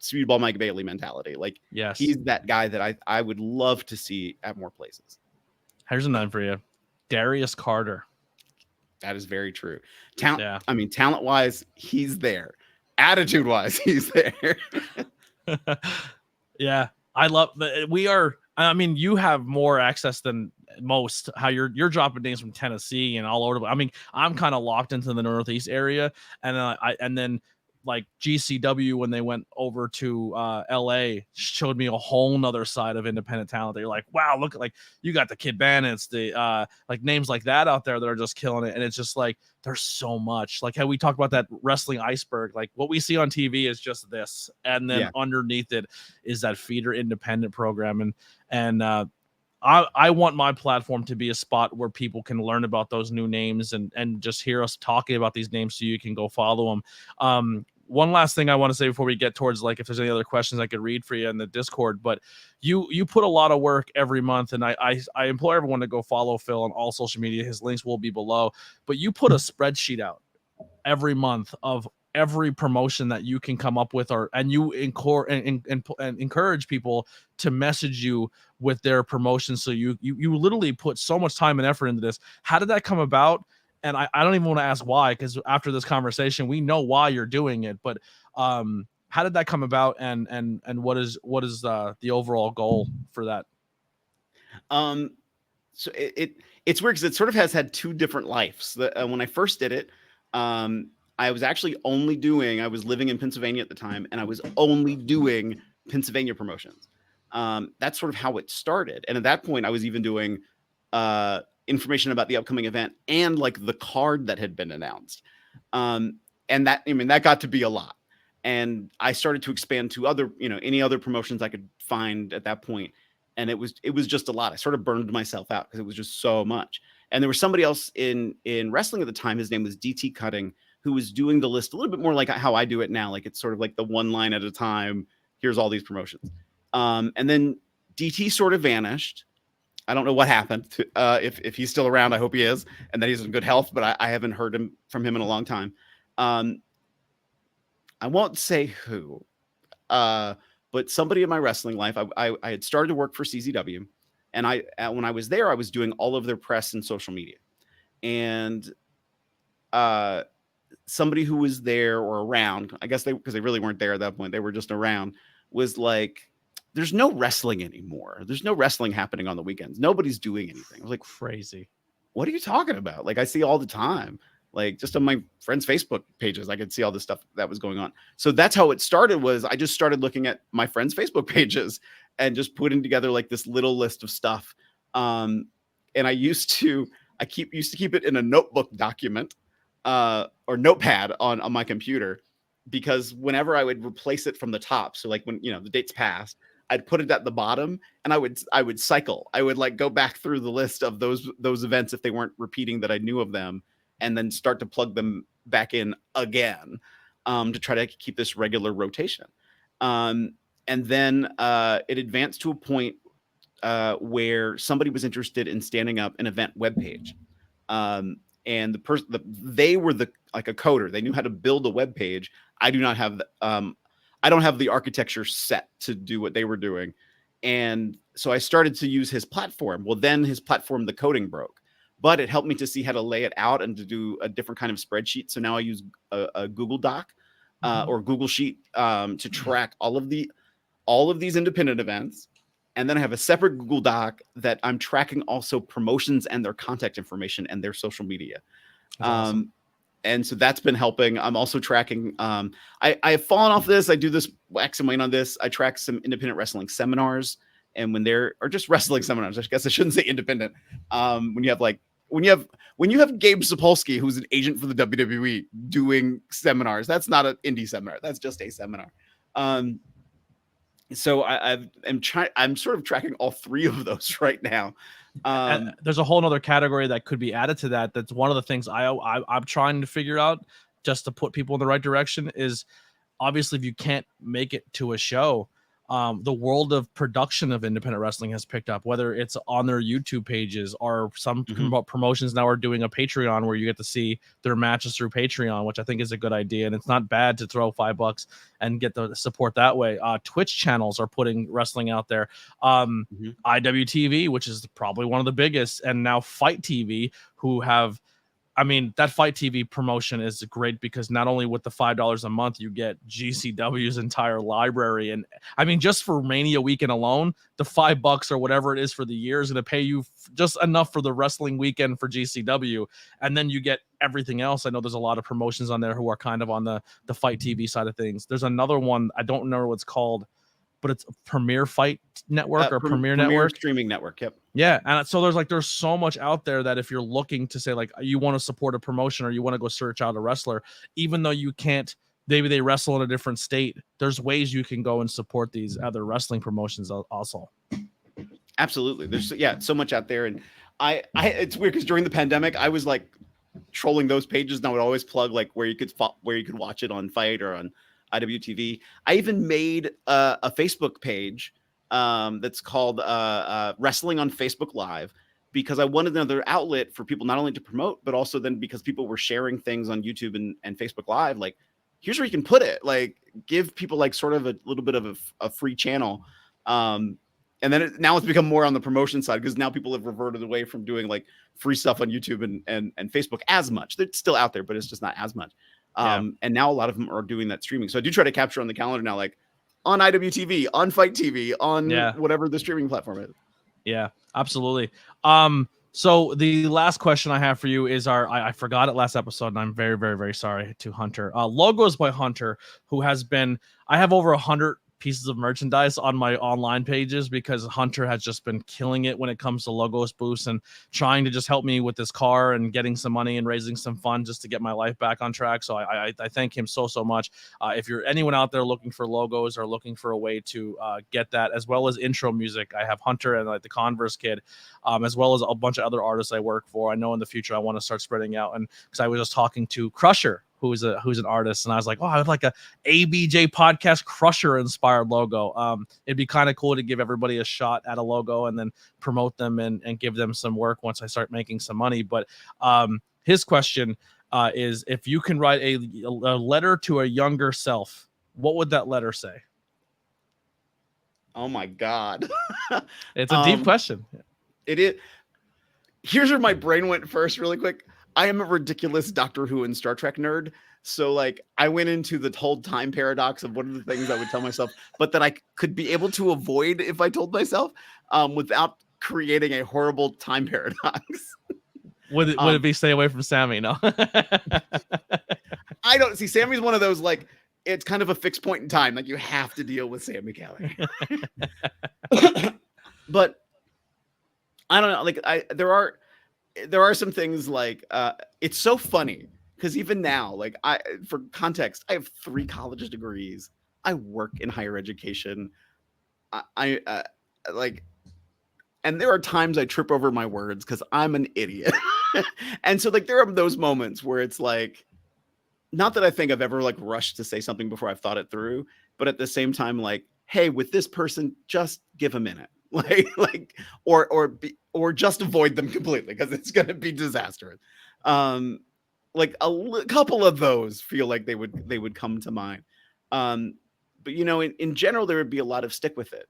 Speedball Mike Bailey mentality. Like, yes, he's that guy that I would love to see at more places. Here's a name for you. Darius Carter. That is very true. I mean, talent-wise, he's there. Attitude-wise, he's there. Yeah, I love that. I mean, you have more access than most. How you're dropping names from Tennessee and all over. I mean, I'm kind of locked into the Northeast area, and then like GCW when they went over to LA showed me a whole nother side of independent talent. They're like, wow, look at like you got the Kid Bandits, the like names like that out there that are just killing it. And it's just like there's so much. Like how we talked about that wrestling iceberg. Like what we see on TV is just this, and then underneath it is that feeder independent program. And I want my platform to be a spot where people can learn about those new names and just hear us talking about these names so you can go follow them. One last thing I want to say before we get towards like if there's any other questions I could read for you in the Discord, but you put a lot of work every month, and I implore everyone to go follow Phil on all social media. His links will be below, but you put a spreadsheet out every month of every promotion that you can come up with, and you encourage people to message you with their promotions. So you literally put so much time and effort into this. How did that come about? And I don't even want to ask why, because after this conversation, we know why you're doing it. But how did that come about, and what is the overall goal for that? So it's weird because it sort of has had two different lives. When I first did it, I was actually I was living in Pennsylvania at the time, and I was only doing Pennsylvania promotions. That's sort of how it started. And at that point, I was even doing information about the upcoming event and like the card that had been announced. And that got to be a lot. And I started to expand to other, any other promotions I could find at that point. And it was just a lot. I sort of burned myself out because it was just so much. And there was somebody else in wrestling at the time. His name was DT Cutting, who was doing the list a little bit more like how I do it now. Like it's sort of like the one line at a time. Here's all these promotions. And then DT sort of vanished. I don't know what happened. If he's still around, I hope he is, and that he's in good health. But I haven't heard from him in a long time. I won't say who, but somebody in my wrestling life. I had started to work for CZW, and when I was there, I was doing all of their press and social media, and somebody who was there or around, I guess because they really weren't there at that point, they were just around, was like, there's no wrestling anymore. There's no wrestling happening on the weekends. Nobody's doing anything. I was like, crazy. What are you talking about? Like I see all the time, like just on my friends' Facebook pages, I could see all this stuff that was going on. So that's how it started. Was I just started looking at my friends' Facebook pages and just putting together like this little list of stuff. And I used to keep it in a notebook document or notepad on my computer, because whenever I would replace it from the top, so like when the dates passed, I'd put it at the bottom, and I would cycle. I would like go back through the list of those events if they weren't repeating that I knew of them, and then start to plug them back in again to try to keep this regular rotation. And then it advanced to a point where somebody was interested in standing up an event webpage. And the person, they were like a coder. They knew how to build a web page. I do not have I don't have the architecture set to do what they were doing. And so I started to use his platform. Well, then his platform, the coding broke, but it helped me to see how to lay it out and to do a different kind of spreadsheet. So now I use a Google Doc or Google Sheet to track all of these independent events. And then I have a separate Google Doc that I'm tracking also promotions and their contact information and their social media. Awesome. And so that's been helping. I'm also tracking. I have fallen off this. I do this wax and wane on this. I track some independent wrestling seminars, and or just wrestling seminars. I guess I shouldn't say independent. When you have Gabe Sapolsky, who's an agent for the WWE, doing seminars, that's not an indie seminar. That's just a seminar. So I'm sort of tracking all three of those right now. And there's a whole nother category that could be added to that. That's one of the things I'm trying to figure out, just to put people in the right direction, is obviously if you can't make it to a show, the world of production of independent wrestling has picked up, whether it's on their YouTube pages or some promotions now are doing a Patreon where you get to see their matches through Patreon, which I think is a good idea. And it's not bad to throw $5 and get the support that way. Twitch channels are putting wrestling out there. IWTV, which is probably one of the biggest, and now Fight TV, who have, I mean, that Fight TV promotion is great because not only with the $5 a month, you get GCW's entire library. And I mean, just for Mania weekend alone, the $5 or whatever it is for the year is going to pay you just enough for the wrestling weekend for GCW. And then you get everything else. I know there's a lot of promotions on there who are kind of on the Fight TV side of things. There's another one, I don't know what it's called, but it's Premier Fight Network or Premier Network streaming network. Yep. Yeah. And so there's so much out there that if you're looking to say, like, you want to support a promotion or you want to go search out a wrestler, even though you can't, maybe they wrestle in a different state, there's ways you can go and support these other wrestling promotions also. Absolutely. There's so much out there. And I it's weird because during the pandemic, I was like trolling those pages, and I would always plug like where you could watch it on Fight or on IWTV. I even made a Facebook page that's called Wrestling on Facebook Live, because I wanted another outlet for people not only to promote, but also then because people were sharing things on YouTube and Facebook Live, like, here's where you can put it, like give people like sort of a little bit of a free channel. And then now it's become more on the promotion side, because now people have reverted away from doing like free stuff on YouTube and Facebook as much. They're still out there, but it's just not as much. And now a lot of them are doing that streaming. So I do try to capture on the calendar now, like on IWTV, on Fight TV, on whatever the streaming platform is. Yeah, absolutely. So the last question I have for you is I forgot it last episode, and I'm very, very, very sorry to Hunter. Logos by Hunter, who has been, I have over 100 pieces of merchandise on my online pages because Hunter has just been killing it when it comes to logos boosts and trying to just help me with this car and getting some money and raising some fun just to get my life back on track. So I thank him so much. If you're anyone out there looking for logos or looking for a way to get that, as well as intro music, I have Hunter and like the Converse Kid, as well as a bunch of other artists I work for. I know in the future I want to start spreading out, and because I was just talking to Crusher who's an artist, and I was like, oh, I would like a ABJ Podcast Crusher inspired logo. It'd be kind of cool to give everybody a shot at a logo and then promote them and give them some work once I start making some money. But his question is, if you can write a letter to a younger self, what would that letter say? Oh my God. It's a deep question. It is. Here's where my brain went first really quick. I am a ridiculous Doctor Who and Star Trek nerd. So like I went into the whole time paradox of what are the things I would tell myself, but that I could be able to avoid if I told myself without creating a horrible time paradox. Would it be stay away from Sammy? No. I don't see. Sammy's one of those, like, it's kind of a fixed point in time. Like you have to deal with Sammy Kelly. But I don't know. Like there are some things like it's so funny because even now, like for context, I have 3 college degrees. I work in higher education. I like, and there are times I trip over my words because I'm an idiot. And so like there are those moments where it's like, not that I think I've ever like rushed to say something before I've thought it through, but at the same time, like, hey, with this person, just give a minute, or just avoid them completely because it's going to be disastrous. Like a couple of those feel like they would come to mind. But you know, in general, there would be a lot of stick with it,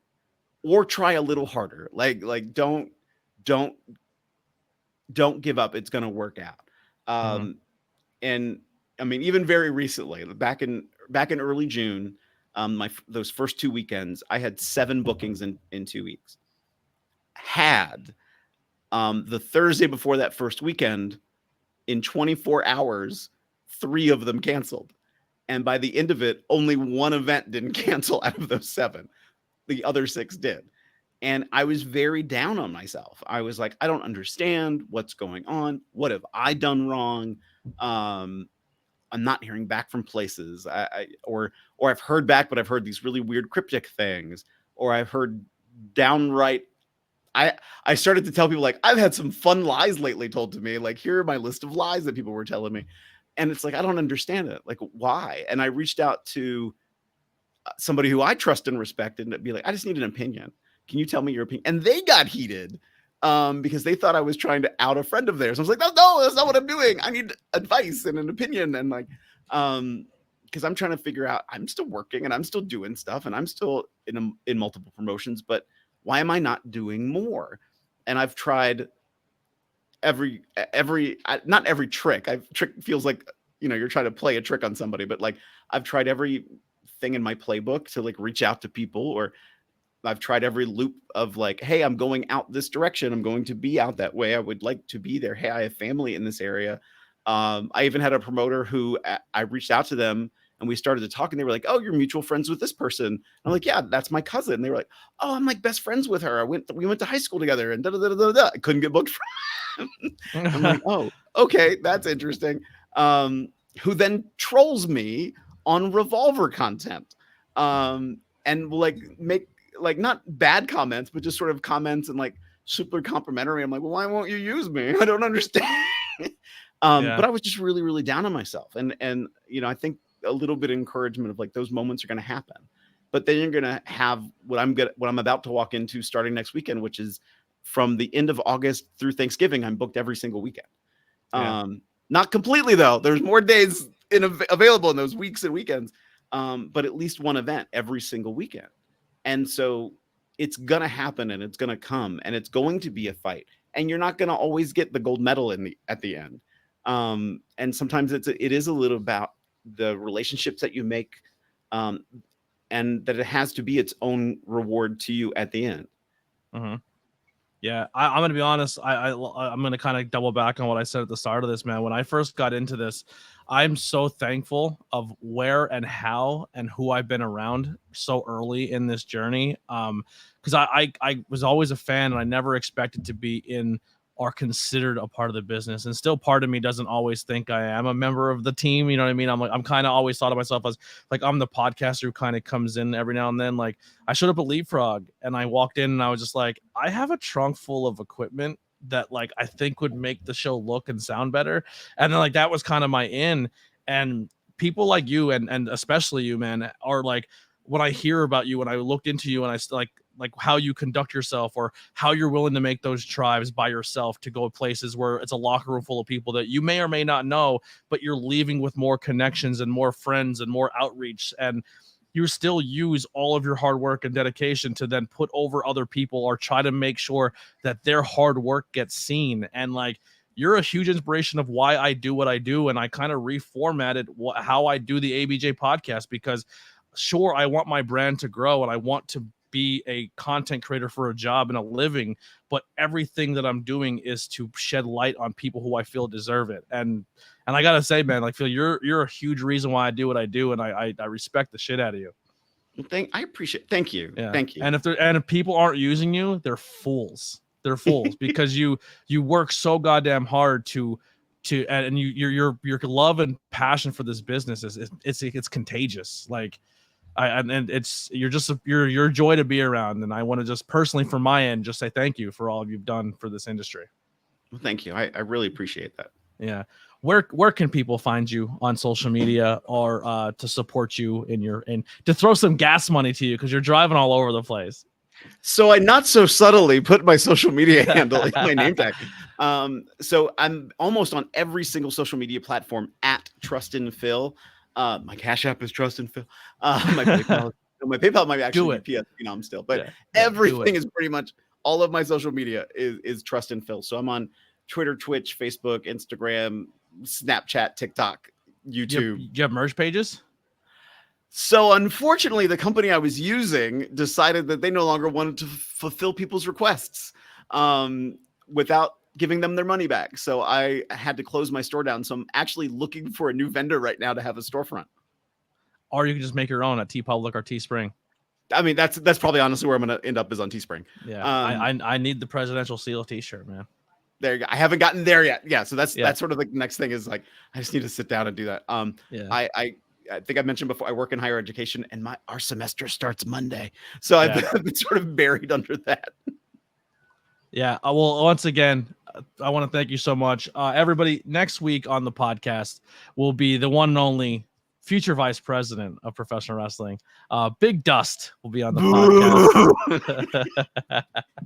or try a little harder. Like don't give up. It's going to work out. And I mean, even very recently, back in early June, those first 2 weekends, I had 7 bookings in 2 weeks. Had the Thursday before that first weekend, in 24 hours, 3 of them canceled. And by the end of it, only 1 event didn't cancel out of those 7. The other 6 did. And I was very down on myself. I was like, I don't understand what's going on. What have I done wrong? I'm not hearing back from places. Or I've heard back, but I've heard these really weird cryptic things, or I've heard downright. I started to tell people, like, I've had some fun lies lately told to me. Like, here are my list of lies that people were telling me. And it's like, I don't understand it. Like, why? And I reached out to somebody who I trust and respect and be like, I just need an opinion. Can you tell me your opinion? And they got heated because they thought I was trying to out a friend of theirs. I was like, no, that's not what I'm doing. I need advice and an opinion. And like, because I'm trying to figure out, I'm still working and I'm still doing stuff and I'm still in multiple promotions, but why am I not doing more? And I've tried not every trick. Trick feels like, you know, you're trying to play a trick on somebody, but like I've tried everything in my playbook to like reach out to people, or I've tried every loop of like, hey, I'm going out this direction. I'm going to be out that way. I would like to be there. Hey, I have family in this area. I even had a promoter who I reached out to them and we started to talk and they were like, oh, you're mutual friends with this person. I'm like, yeah, that's my cousin. And they were like, oh, I'm like best friends with her. We went to high school together and I couldn't get booked from I'm like, oh, okay, that's interesting. Who then trolls me on Revolver content and like make like not bad comments, but just sort of comments and like super complimentary. I'm like, well, why won't you use me? I don't understand. But I was just really, really down on myself. And you know, I think a little bit of encouragement of like those moments are going to happen, but then you're going to have what I'm about to walk into starting next weekend, which is from the end of August through Thanksgiving. I'm booked every single weekend. Not completely though. There's more days available in those weeks and weekends. But at least one event every single weekend. And so it's going to happen and it's going to come and it's going to be a fight, and you're not going to always get the gold medal at the end. And sometimes it is a little about the relationships that you make, and that it has to be its own reward to you at the end. Mm-hmm. Yeah, I'm going to be honest. I'm going to kind of double back on what I said at the start of this, man. When I first got into this, I'm so thankful of where and how and who I've been around so early in this journey. Because I was always a fan and I never expected to be in or considered a part of the business. And still part of me doesn't always think I am a member of the team. You know what I mean? I'm kind of always thought of myself as like, I'm the podcaster who kind of comes in every now and then. Like I showed up at Leapfrog and I walked in and I was just like, I have a trunk full of equipment that like I think would make the show look and sound better. And then like that was kind of my in. And people like you and especially you, man, are like, when I hear about you, when I looked into you and I like how you conduct yourself, or how you're willing to make those drives by yourself to go places where it's a locker room full of people that you may or may not know, but you're leaving with more connections and more friends and more outreach. And you still use all of your hard work and dedication to then put over other people, or try to make sure that their hard work gets seen. And like, you're a huge inspiration of why I do what I do. And I kind of reformatted how I do the ABJ podcast, because sure, I want my brand to grow and I want to be a content creator for a job and a living, but everything that I'm doing is to shed light on people who I feel deserve it. And I gotta say, man, like, Phil, you're a huge reason why I do what I do, and I respect the shit out of you. I appreciate. Thank you. Yeah. Thank you. And if people aren't using you, they're fools. They're fools because you work so goddamn hard to and your love and passion for this business it's contagious. Like, and it's you're a joy to be around, and I want to just personally from my end just say thank you for all you've done for this industry. Well, thank you. I really appreciate that. Yeah. Where can people find you on social media, or to support you and to throw some gas money to you, because you're driving all over the place? So I not so subtly put my social media handle in my name tag. So I'm almost on every single social media platform at TrustinPhil. My Cash App is TrustinPhil. My PayPal might actually be PS still, but everything is pretty much, all of my social media is TrustinPhil. So I'm on Twitter, Twitch, Facebook, Instagram, Snapchat, TikTok, YouTube. Do you have merch pages? So unfortunately, the company I was using decided that they no longer wanted to fulfill people's requests without giving them their money back. So I had to close my store down. So I'm actually looking for a new vendor right now to have a storefront. Or you can just make your own at TeePublic or Teespring. I mean, that's probably honestly where I'm going to end up, is on Teespring. Yeah, I need the presidential seal t-shirt, man. There you go. I haven't gotten there yet. Yeah, so that's sort of the next thing, is like, I just need to sit down and do that. I think I mentioned before, I work in higher education, and our semester starts Monday. So I've been sort of buried under that. Yeah. Well, once again, I want to thank you so much. Everybody, next week on the podcast will be the one and only future vice president of professional wrestling. Big Dust will be on the podcast.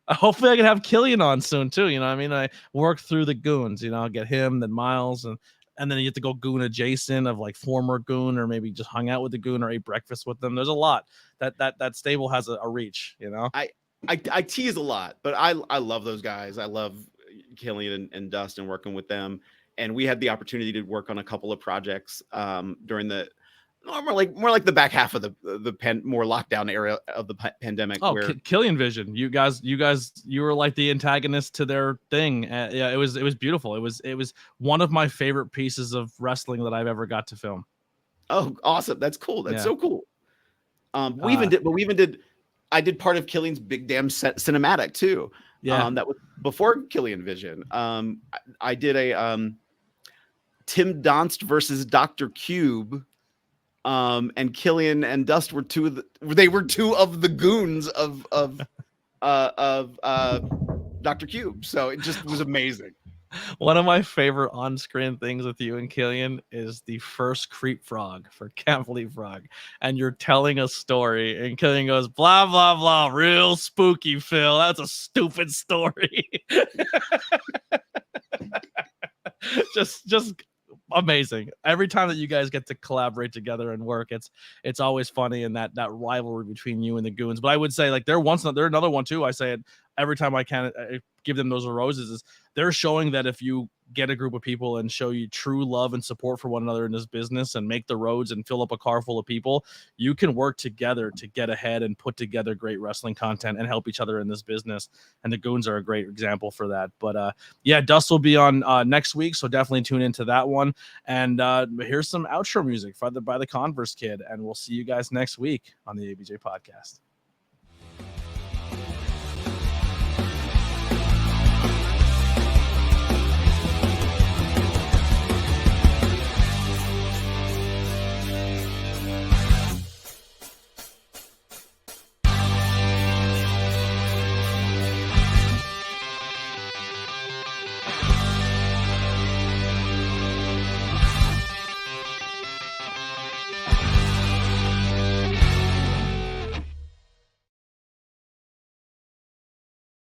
Hopefully I can have Killian on soon too. You know what I mean? I work through the goons, I'll get him, then Miles, and then you have to go goon adjacent of like former goon, or maybe just hung out with the goon or ate breakfast with them. There's a lot that stable has a reach, I tease a lot, but I love those guys. I love Killian and Dust and working with them. And we had the opportunity to work on a couple of projects during the more like the back half of the more lockdown area of the pandemic. Oh, where Killian Vision, you guys, you were like the antagonist to their thing. Yeah, it was beautiful. It was one of my favorite pieces of wrestling that I've ever got to film. Oh, awesome! That's cool. That's so cool. I did part of Killian's big damn cinematic too. Yeah, that was before Killian Vision. I did a Tim Donst versus Dr. Cube, and Killian and Dust were two of the goons of Dr. Cube. So it just was amazing. One of my favorite on-screen things with you and Killian is the first Creep Frog for Can't Believe Frog. And you're telling a story, and Killian goes, blah, blah, blah, real spooky, Phil. That's a stupid story. just amazing. Every time that you guys get to collaborate together and work, it's always funny, and that rivalry between you and the goons. But I would say, like, they're another one too. I say it every time I can give them those roses, is they're showing that if you get a group of people and show you true love and support for one another in this business and make the roads and fill up a car full of people, you can work together to get ahead and put together great wrestling content and help each other in this business. And the goons are a great example for that. But Dust will be on next week, so definitely tune into that one. And here's some outro music by the Converse Kid, and we'll see you guys next week on the ABJ Podcast.